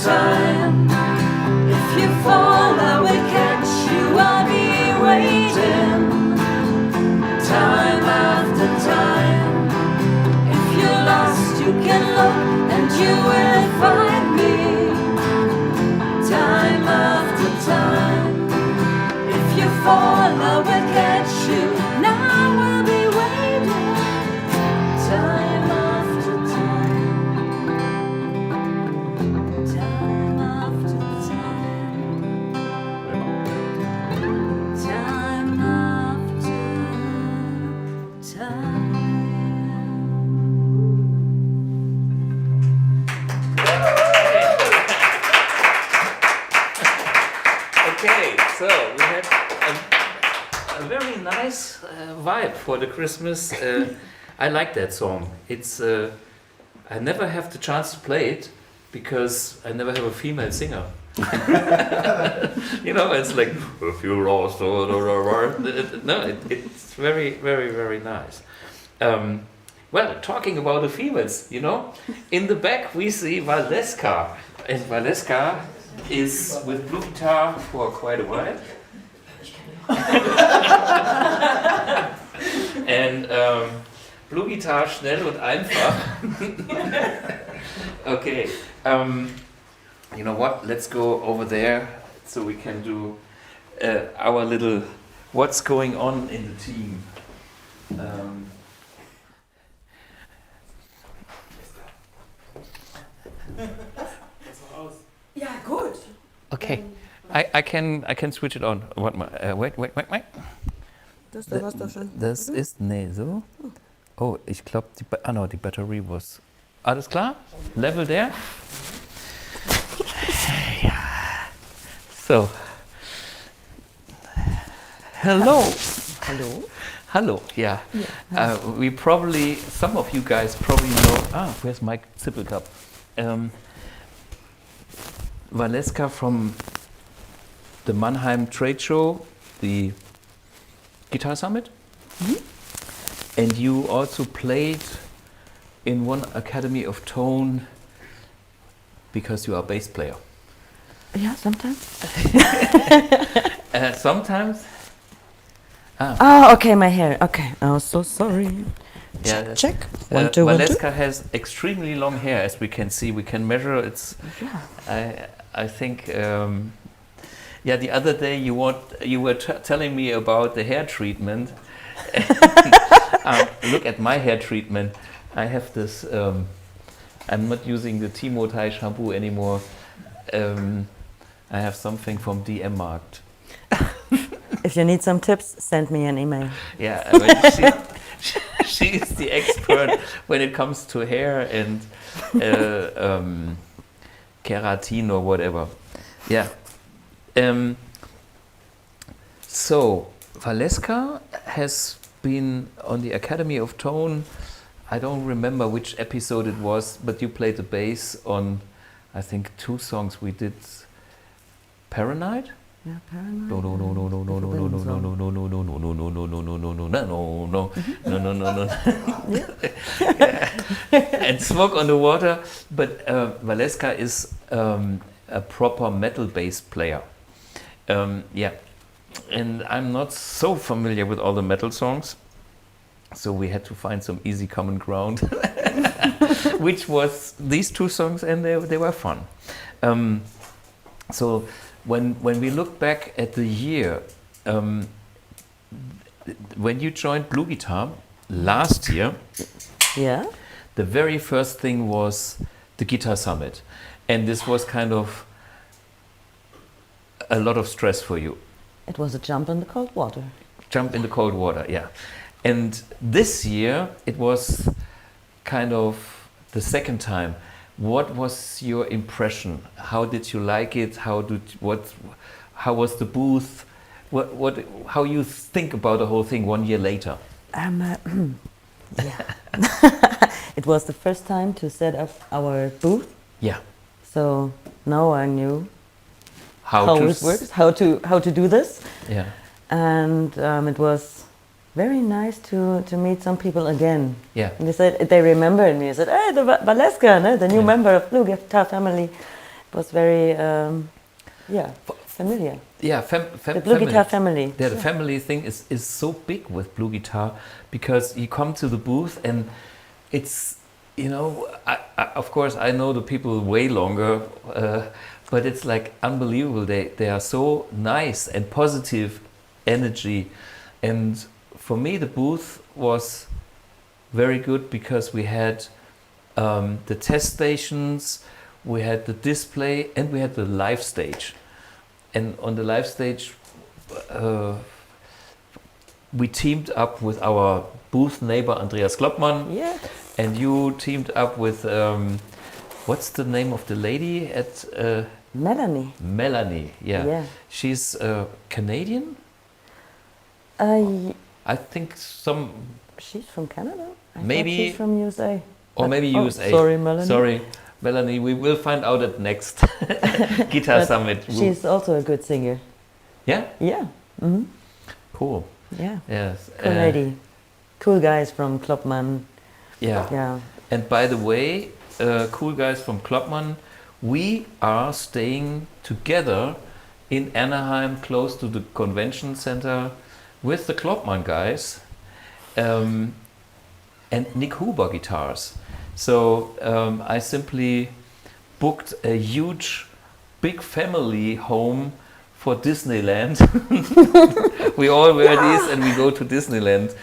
time. If you fall, I will catch you, I'll be waiting. Time after time. If you're lost, you can look and you will find me. Time after time. If you fall, I will catch you. Now I will be waiting. Time after time. Time after time. Time after time. Okay, so we had a very nice vibe for the Christmas. I like that song. It's I never have the chance to play it because I never have a female singer. You know, it's like if you lost, no, it's very, very, very nice. Well, talking about the females, you know, in the back we see Valeska, and Valeska is with BluGuitar for quite a while. And BluGuitar schnell und einfach. Okay, you know what? Let's go over there so we can do our little what's going on in the team. Ja, gut. Okay, I can switch it on. Wait. Das da war's doch schon. Das ist, nee, so. Oh, ich glaube, die Batterie was. Alles klar? Level there? Ja. So. Hello. Hallo? Hello, yeah. We probably, some of you guys probably know, where's my sippy cup? Valeska from the Mannheim trade show, the Guitar Summit. And you also played in one Academy of Tone because you are a bass player. Yeah, sometimes. Sometimes? Oh, okay, my hair. Okay, oh, so sorry. Yeah. Check. 1, 2, 1, 2. Valeska has extremely long hair, as we can see. We can measure. It's. Yeah. I think. Yeah, the other day you were telling me about the hair treatment. Look at my hair treatment. I have this. I'm not using the Timo Thai shampoo anymore. I have something from DM Markt. If you need some tips, send me an email. Yeah, I mean, she's the expert when it comes to hair and keratin or whatever. Yeah. So Valeska has been on the Academy of Tone. I don't remember which episode it was, but you played the bass on, I think, 2 songs we did. Paranoid? Yeah, paranoid. No. And Smoke on the Water. But Valeska is a proper metal bass player. Yeah. And I'm not so familiar with all the metal songs. So we had to find some easy common ground, which was these 2 songs, and they were fun. So when we look back at the year, when you joined BluGuitar last year, Yeah. the very first thing was the Guitar Summit. And this was kind of a lot of stress for you. It was a jump in the cold water. Jump in the cold water, yeah. And this year, it was kind of the second time. What was your impression? How did you like it? How was the booth? How you think about the whole thing 1 year later? Yeah. It was the first time to set up our booth. Yeah. So now I knew How it works, how to do this. Yeah. And it was very nice to meet some people again. Yeah. And they remembered me. They said, "Hey, the Valeska, no? The new member of BluGuitar family." was very familiar. Yeah, The BluGuitar family. Yeah, the family thing is so big with BluGuitar because you come to the booth and it's, you know, I of course I know the people way longer, but it's like unbelievable. They are so nice and positive energy, and for me the booth was very good because we had the test stations, we had the display, and we had the live stage. And on the live stage, we teamed up with our booth neighbor Andreas Kloppmann, Yeah. and you teamed up with what's the name of the lady at Melanie. Melanie? Yeah, Yeah. she's Canadian. Y- I think some, she's from Canada. I thought Maybe- she's from USA. or maybe Oh, USA. sorry, Melanie. Sorry, Melanie. We will find out at next Guitar But Summit. She's also a good singer. Yeah, Yeah. Hmm. cool. Yeah. Yes, Cool lady. Cool guys from Kloppmann. Yeah. Yeah. And by the way, cool guys from Kloppmann, we are staying together in Anaheim, close to the convention center, with the Kloppmann guys and Nick Huber guitars. So I simply booked a huge, big family home for Disneyland. We all wear these and we go to Disneyland.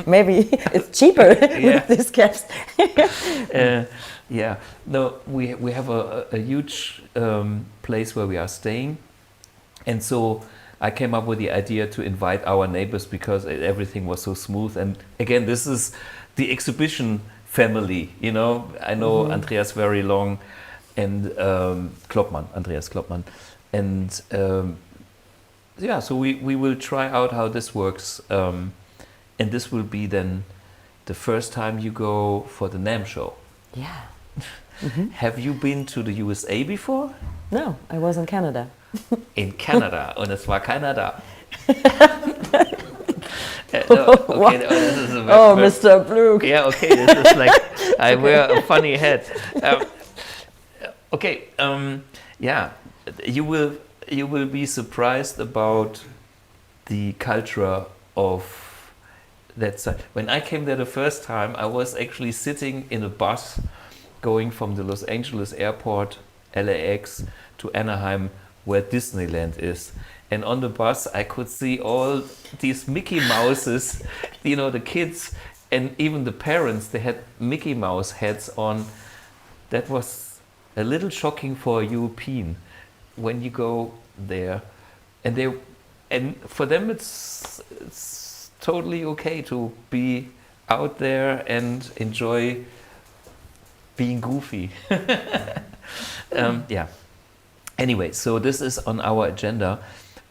Maybe it's cheaper Yeah. with these caps. Yeah, no, we have a huge place where we are staying, and so I came up with the idea to invite our neighbors because everything was so smooth. And again, this is the exhibition family. You know, I know Andreas very long, and Andreas Kloppmann, and yeah, so we will try out how this works, and this will be then the first time you go for the NAMM show. Yeah. Have you been to the USA before? No, I was in Canada. In Canada, und es war keiner da. No, okay, no, this is a Oh, Mr. Blug. Yeah, okay, this is like I wear a funny hat. Okay, yeah, you will be surprised about the culture of that side. When I came there the first time, I was actually sitting in a bus going from the Los Angeles airport, LAX, to Anaheim, where Disneyland is. And on the bus, I could see all these Mickey Mouses, you know, the kids and even the parents, they had Mickey Mouse hats on. That was a little shocking for a European when you go there. And for them, it's totally okay to be out there and enjoy being goofy. Yeah. Anyway, so this is on our agenda,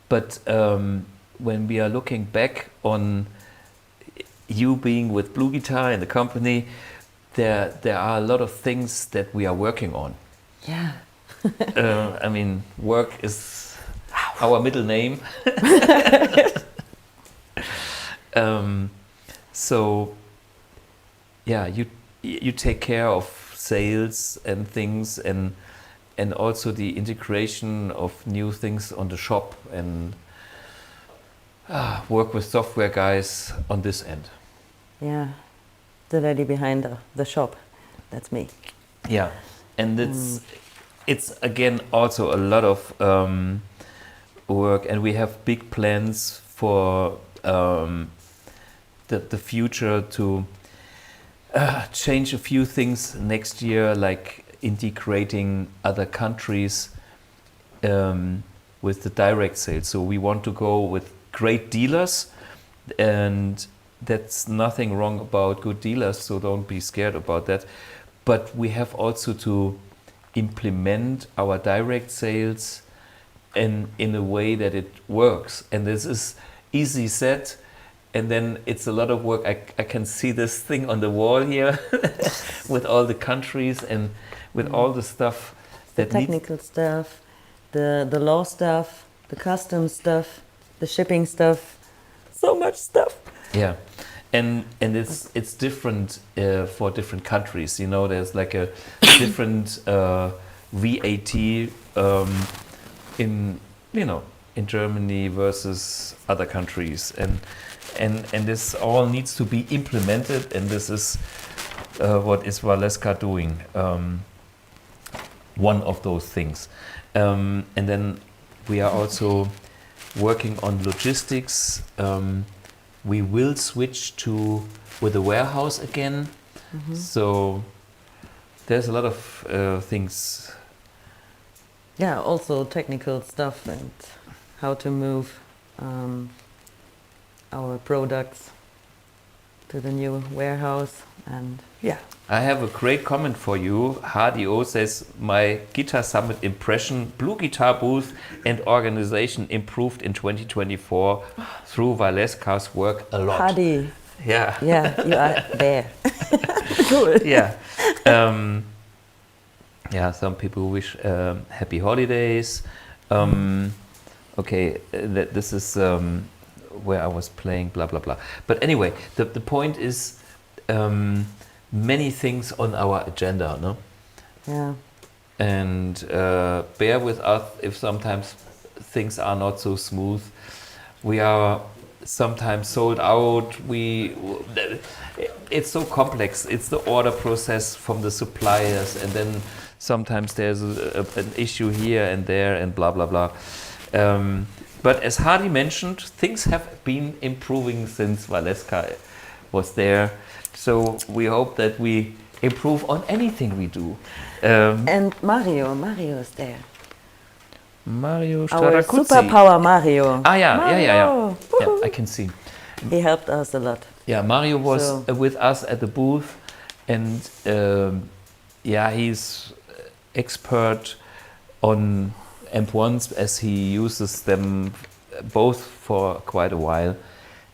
but when we are looking back on you being with BluGuitar and the company, there are a lot of things that we are working on. Yeah. I mean, work is our middle name. So yeah, you take care of sales and things, and also the integration of new things on the shop, and work with software guys on this end. Yeah. The lady behind the shop. That's me. Yeah, and it's again also a lot of work, and we have big plans for the future to change a few things next year, like integrating other countries with the direct sales. So we want to go with great dealers, and that's nothing wrong about good dealers, so don't be scared about that. But we have also to implement our direct sales in a way that it works. And this is easy said, and then it's a lot of work. I can see this thing on the wall here with all the countries and with all the stuff The that needs. technical stuff, the law stuff, the custom stuff, the shipping stuff. So much stuff. Yeah, and it's different for different countries. You know, there's like a different VAT in in Germany versus other countries, and this all needs to be implemented, and this is what is Valeska doing. One of those things, and then we are also working on logistics. We will switch with the warehouse again. So there's a lot of things. Yeah, also technical stuff and how to move our products to the new warehouse, and yeah. I have a great comment for you. HDO says, my Guitar Summit impression, BluGuitar booth and organization improved in 2024 through Valeska's work a lot. Hadi, Yeah. yeah, you are there. Cool. Yeah. Yeah, some people wish happy holidays. Okay, this is where I was playing, blah, blah, blah. But anyway, the point is many things on our agenda, no? Yeah. And bear with us if sometimes things are not so smooth. We are sometimes sold out. It's so complex. It's the order process from the suppliers, and then sometimes there's an issue here and there, and blah blah blah. But as Hardy mentioned, things have been improving since Valeska was there. So we hope that we improve on anything we do. And Mario is there. Mario Our Stradacucci. superpower Mario. Yeah. Mario. Yeah, I can see. He helped us a lot. Yeah, Mario was So- with us at the booth, and he's expert on amp1s as he uses them both for quite a while,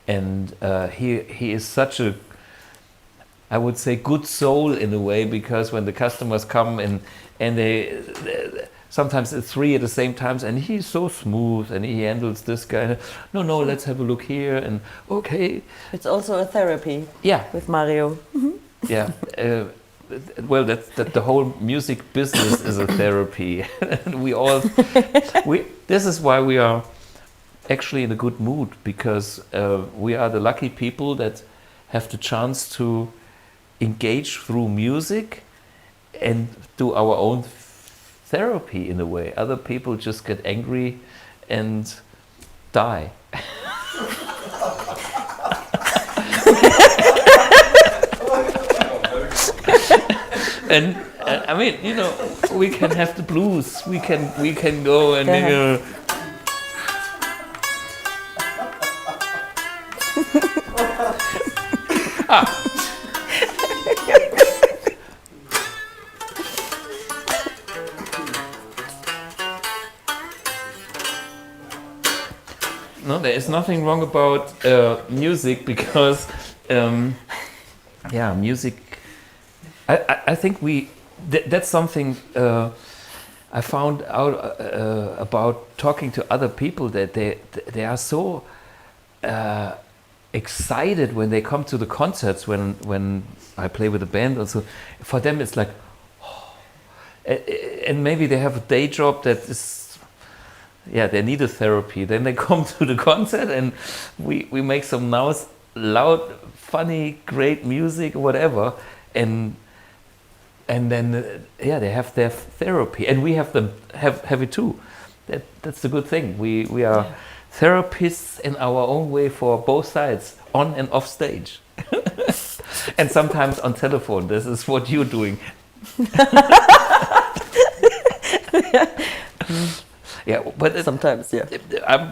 and he is such a, I would say, good soul in a way, because when the customers come and they sometimes it's three at the same time, and he's so smooth, and he handles this guy. No, let's have a look here, and okay. It's also a therapy. Yeah. With Mario. Yeah. Well, that the whole music business is a therapy. This is why we are actually in a good mood, because we are the lucky people that have the chance to engage through music and do our own therapy in a way. Other people just get angry and die. And I mean, we can have the blues. We can go and No, there is nothing wrong about music, because music. I think that's something I found out about talking to other people, that they are so excited when they come to the concerts, when I play with a band. Also, for them it's like, and maybe they have a day job that is, they need a therapy. Then they come to the concert, and we make some nice, loud, funny, great music, whatever, and then they have their therapy, and we have it too. That's the good thing. We are therapists in our own way for both sides, on and off stage, and sometimes on telephone. This is what you're doing. Yeah, but sometimes,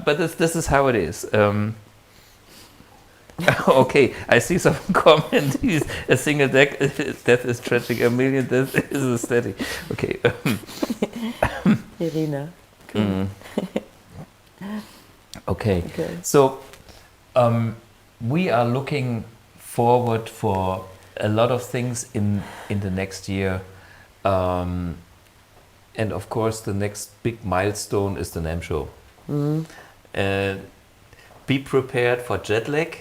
but this is how it is. Okay, I see some comment. A single death is tragic, a million death is aesthetic. Okay. Irina. Okay. So we are looking forward for a lot of things in the next year. And of course, the next big milestone is the NAMM show. Be prepared for jet lag.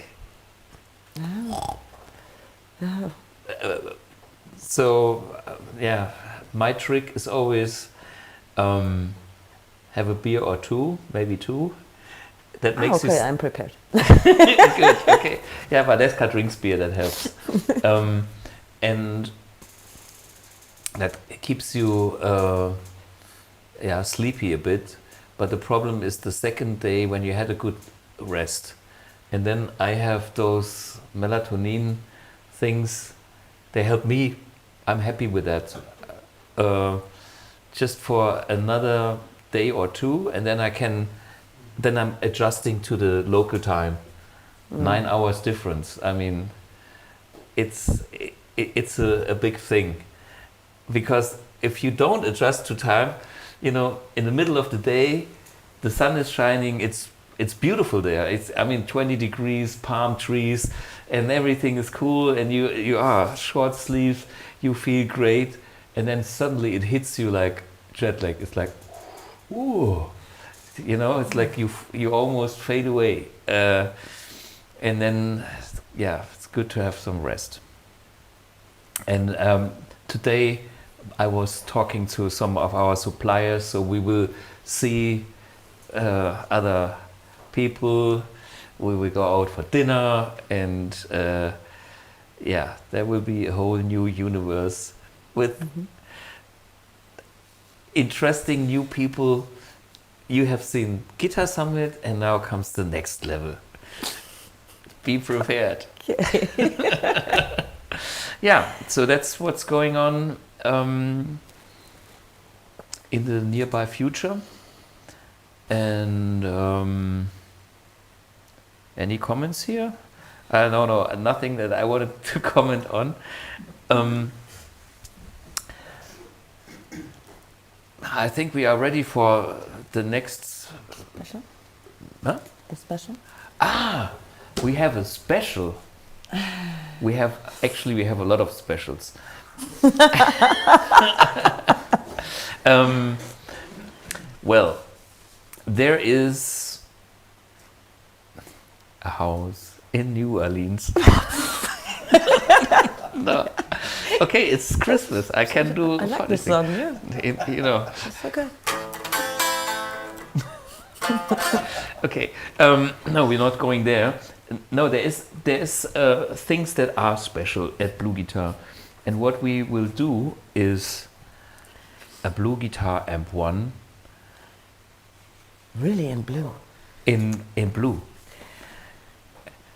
So, my trick is always have a beer or two, maybe two. That makes okay, you I'm prepared. good. Okay, yeah, Valeska drinks beer. That helps, and that keeps you sleepy a bit. But the problem is the second day when you had a good rest, and then I have those melatonin things. They help me. I'm happy with that. Just for another day or two, and then then I'm adjusting to the local time. 9 hours difference. I mean, it's a big thing, because if you don't adjust to time, in the middle of the day, the sun is shining. It's beautiful there. 20 degrees, palm trees, and everything is cool. And you are short sleeve. You feel great, and then suddenly it hits you like jet lag. It's like, ooh, it's like you almost fade away. And then, it's good to have some rest. And today I was talking to some of our suppliers, so we will see other people. We will go out for dinner, and there will be a whole new universe with interesting new people. You have seen Guitar Summit, and now comes the next level. Be prepared. So that's what's going on in the nearby future. And any comments here? No, nothing that I wanted to comment on. I think we are ready for the next Special? Huh? The special? We have a special. We have a lot of specials. Well, there is a house in New Orleans. No. Okay, it's Christmas. I can do I like funny this thing. song, yeah. It's Okay. Okay. No, we're not going there. No, there's things that are special at BluGuitar, and what we will do is a BluGuitar Amp 1 Really in blue. in blue.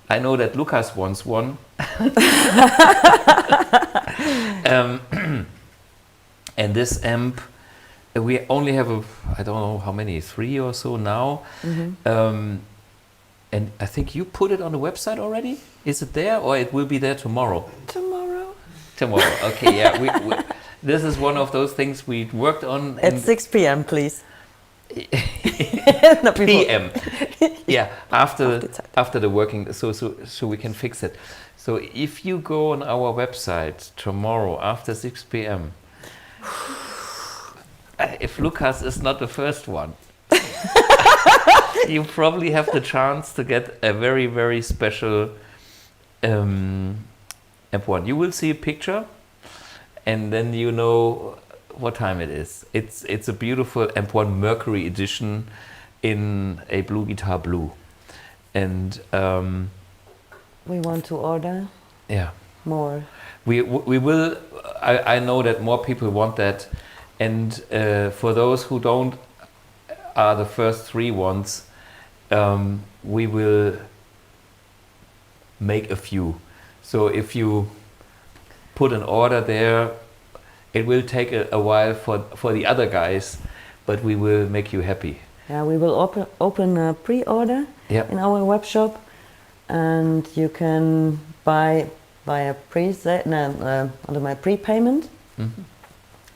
I know that Lucas wants one. And this amp, we only have I don't know how many, 3 or so now. And I think you put it on the website already? Is it there, or it will be there tomorrow? Tomorrow, okay, yeah. We this is one of those things we worked on. At 6 p.m., please. Not before. PM. Yeah, after the working, so we can fix it. So if you go on our website tomorrow after 6 p.m., if Lucas is not the first one, you probably have the chance to get a very, very special Amp 1. You will see a picture, and then you know what time it is. It's a beautiful Amp 1 Mercury edition in a BluGuitar blue. And We want to order more. We will. I know that more people want that, and for those who don't, are the first 3 ones. We will make a few. So if you put an order there, it will take a while for the other guys, but we will make you happy. Yeah, we will open a pre-order in our web shop, and you can buy a preset under my prepayment.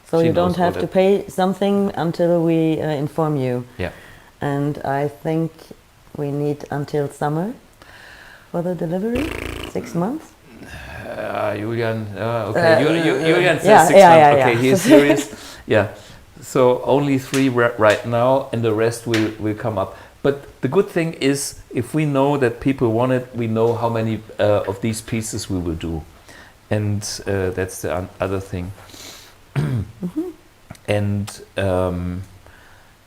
So She you don't knows have all to that. pay something until we inform you. Yeah. And I think we need until summer for the delivery, 6 months. Julian, okay. Julian says yeah, 6 yeah, months. yeah, Okay, yeah. he's serious. Yeah. So only 3 right now, and the rest will come up. But the good thing is, if we know that people want it, we know how many of these pieces we will do, and that's the other thing. And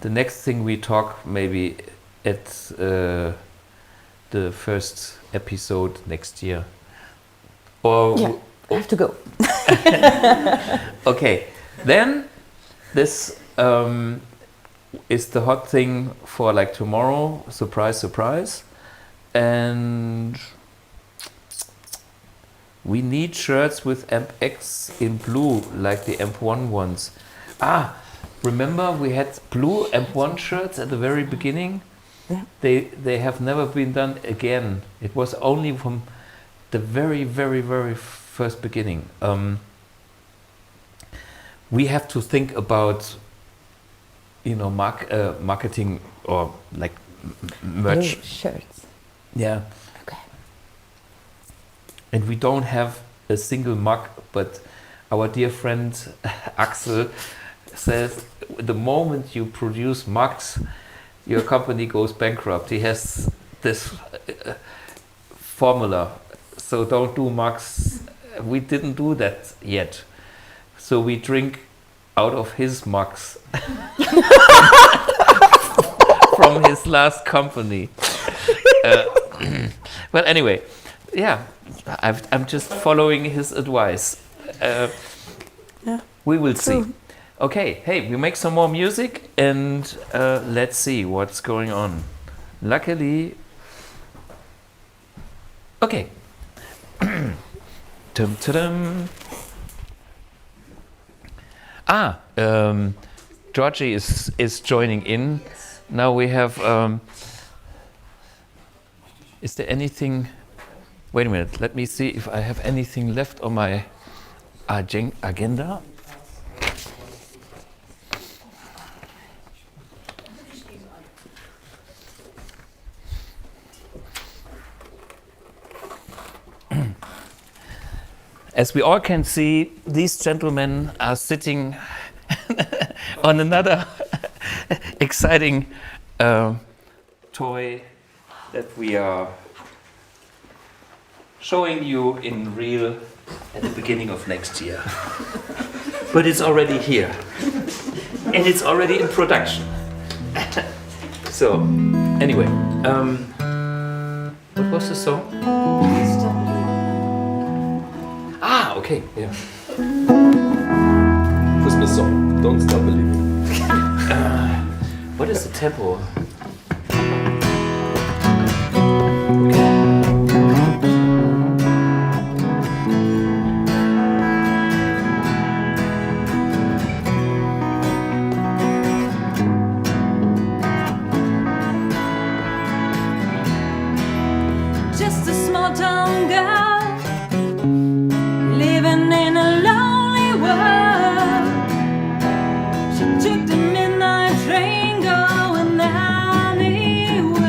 the next thing we talk maybe at the first episode next year. Or Yeah, I have to go. okay, then this is the hot thing for like tomorrow. Surprise, surprise. And we need shirts with AMPX in blue, like the AMP1 ones. Ah, remember we had blue AMP1 shirts at the very beginning? Yeah. They have never been done again. It was only from the very, very, very first beginning. We have to think about, you know, marketing or like merch. Blue shirts. Yeah. Okay. And we don't have a single mug, but our dear friend Axel says the moment you produce mugs, your company goes bankrupt. He has this formula. So don't do mugs. We didn't do that yet. So we drink out of his mugs from his last company. Well, anyway, yeah, I'm just following his advice. Yeah, we will true. see. Okay, hey, we make some more music and let's see what's going on. Luckily, okay. Dum, ta-dum. Georgie is joining in. Now we have. Is there anything? Wait a minute. Let me see if I have anything left on my agenda. As we all can see, these gentlemen are sitting on another exciting toy that we are showing you in real at the beginning of next year. But it's already here. And it's already in production. So, anyway, what was the song? Ah, okay, yeah. Christmas song. Don't stop believing. What is the tempo? Just a small town girl living in a lonely world. She took the midnight train going anywhere.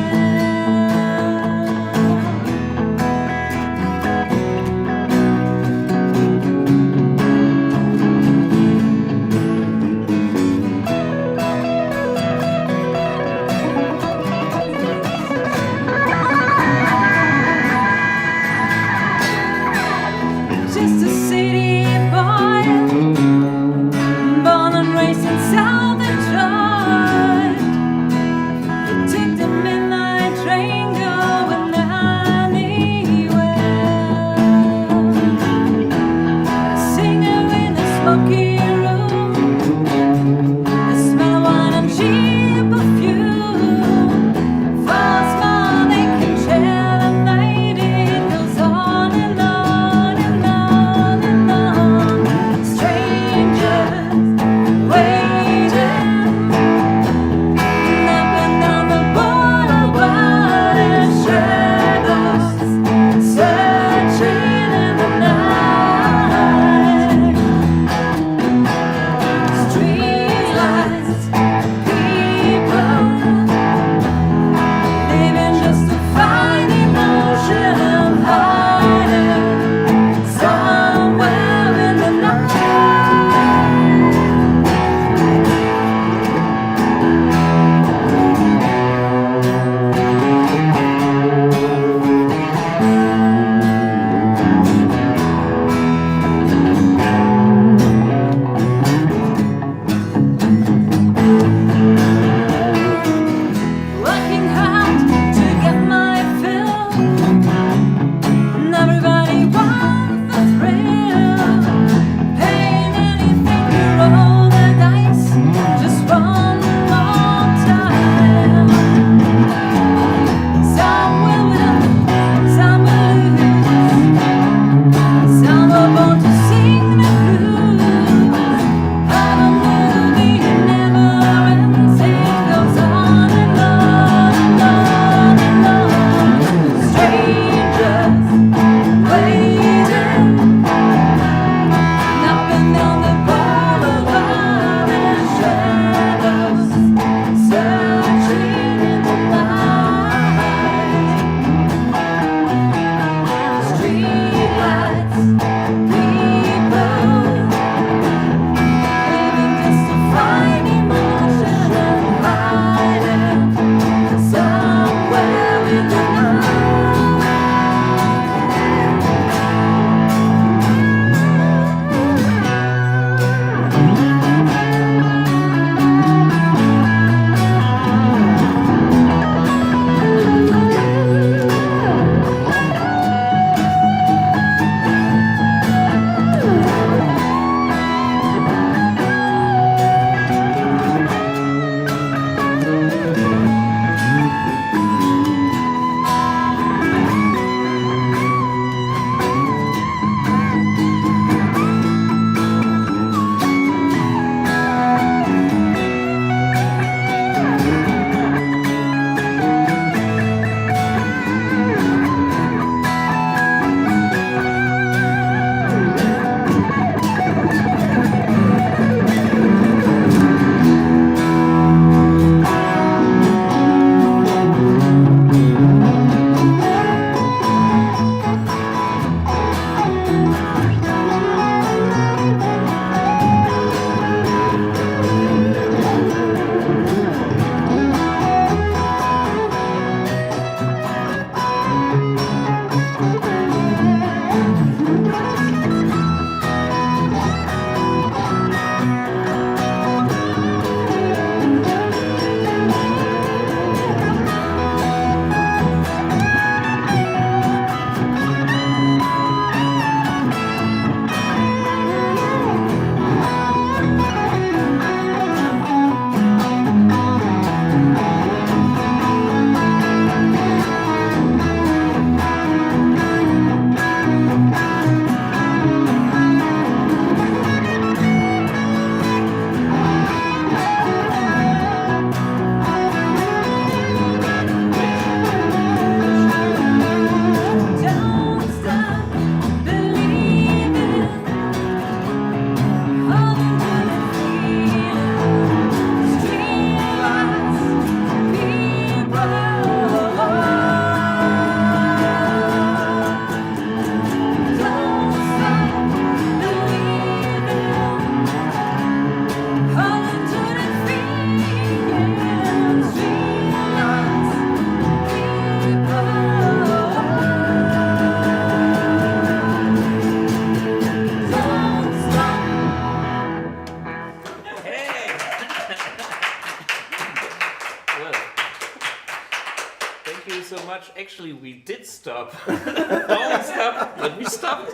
Don't stop, but we stopped.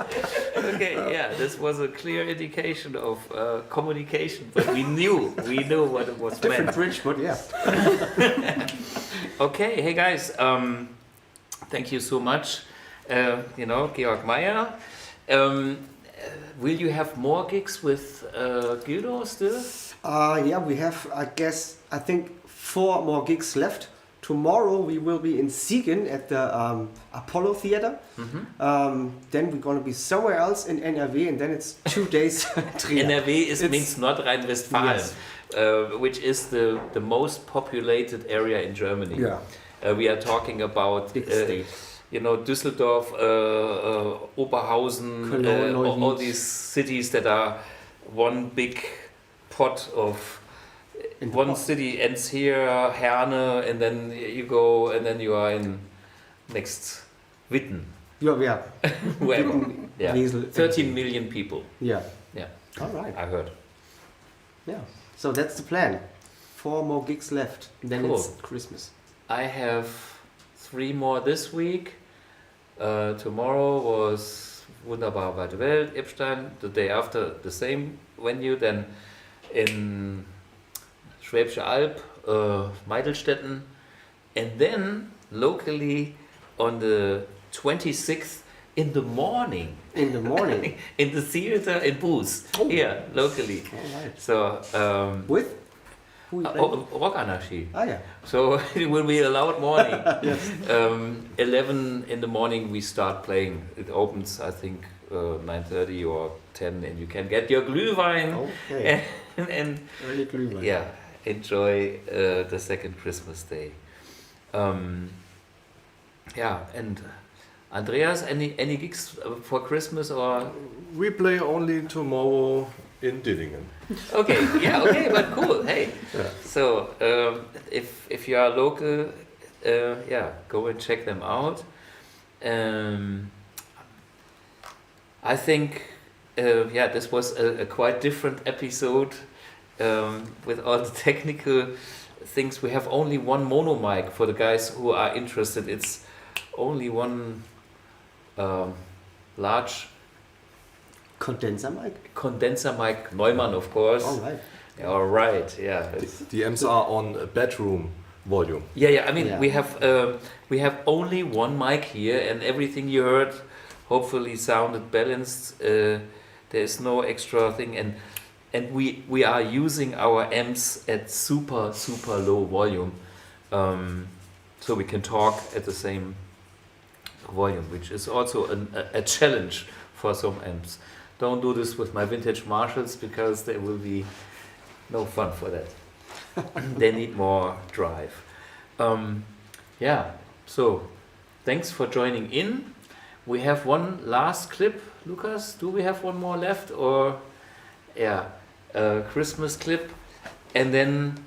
Okay, yeah, this was a clear indication of communication, but we knew what it was Different meant. bridge, but yeah. Okay, hey guys, thank you so much. Georg Maier. Will you have more gigs with Guildo still? Yeah, we have, I think 4 more gigs left. Tomorrow we will be in Siegen at the Apollo Theater. Then we're going to be somewhere else in NRW, and then it's 2 days. NRW means not Rhine-Westphalia, Yes. which is the most populated area in Germany. Yeah, We are talking about big state. Düsseldorf, Oberhausen, Cologne, all Neuwied. these cities that are one big pot of. In the One pot. city ends here, Herne, and then you go, and then you are in next Witten, Yeah. wherever. Witten, Yeah. Wesel, 13 million people. Yeah. Yeah. All right. I heard. Yeah. So that's the plan. 4 more gigs left. Then Cool. it's Christmas. I have 3 more this week. Tomorrow was Wunderbar Weite Welt, Epstein. The day after, the same venue. Then in Schwäbische Alb, Meidelstetten. And then locally on the 26th in the morning. In the morning. In the theater in Boos. Here, locally. All right. So, With? Who you playing? Rock Anarchy. Ah, yeah. So it will be a loud morning. Yes. 11 in the morning we start playing. It opens, I think, 9:30 or 10, and you can get your Glühwein Okay. and Early Glühwein. yeah, enjoy the second Christmas day. Yeah, and Andreas, any gigs for Christmas or? We play only tomorrow in Dillingen. Okay, yeah, okay, but cool. Hey, Yeah. so if you are local, yeah, go and check them out. I think, yeah, this was a quite different episode with all the technical things. We have only one mono mic for the guys who are interested. It's only one large Condenser mic? condenser mic, Neumann, of course. All right. All right, yeah. It's- The amps are on a bedroom volume. Yeah. I mean, Yeah. we have only one mic here, and everything you heard hopefully sounded balanced. There is no extra thing, and we are using our amps at super low volume, so we can talk at the same volume, which is also a challenge for some amps. Don't do this with my vintage Marshalls because there will be no fun for that. They need more drive. Yeah, so thanks for joining in. We have one last clip, Lucas. Do we have one more left, or yeah, a Christmas clip, and then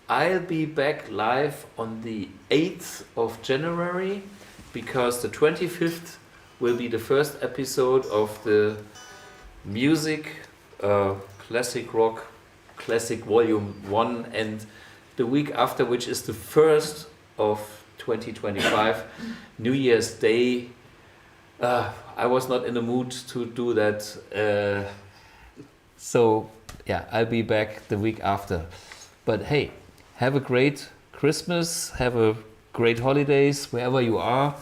I'll be back live on the 8th of January because the 25th will be the first episode of the music, classic rock, classic volume 1, and the week after, which is the 1st of 2025, New Year's Day. I was not in the mood to do that, so yeah, I'll be back the week after. But hey, have a great Christmas, have a great holidays wherever you are.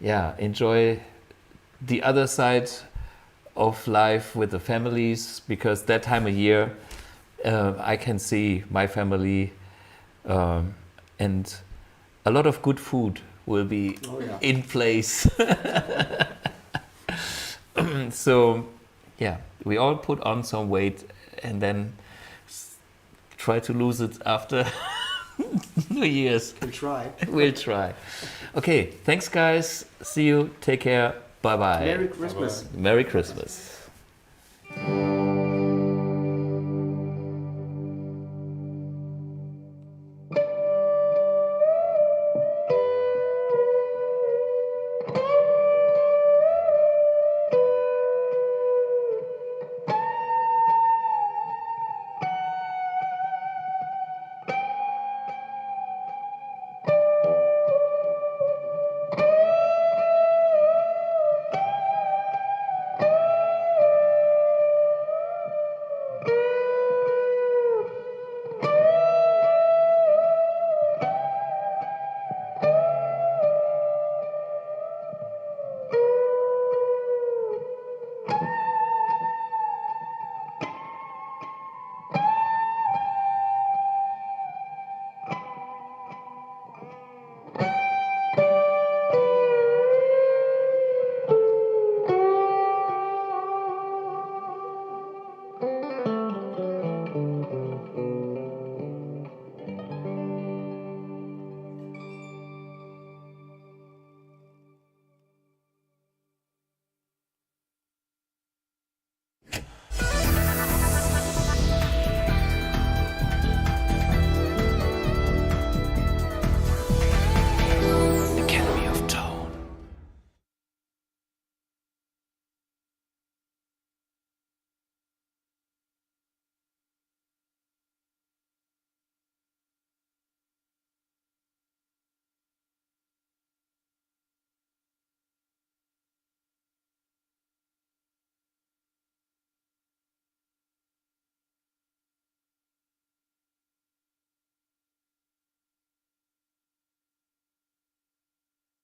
Yeah, enjoy the other side of life with the families, because that time of year I can see my family, and a lot of good food will be in place. So yeah, we all put on some weight and then try to lose it after New Year's. We'll try. We'll try. Okay, thanks guys. See you. Take care. Bye bye. Merry Christmas. Merry Christmas.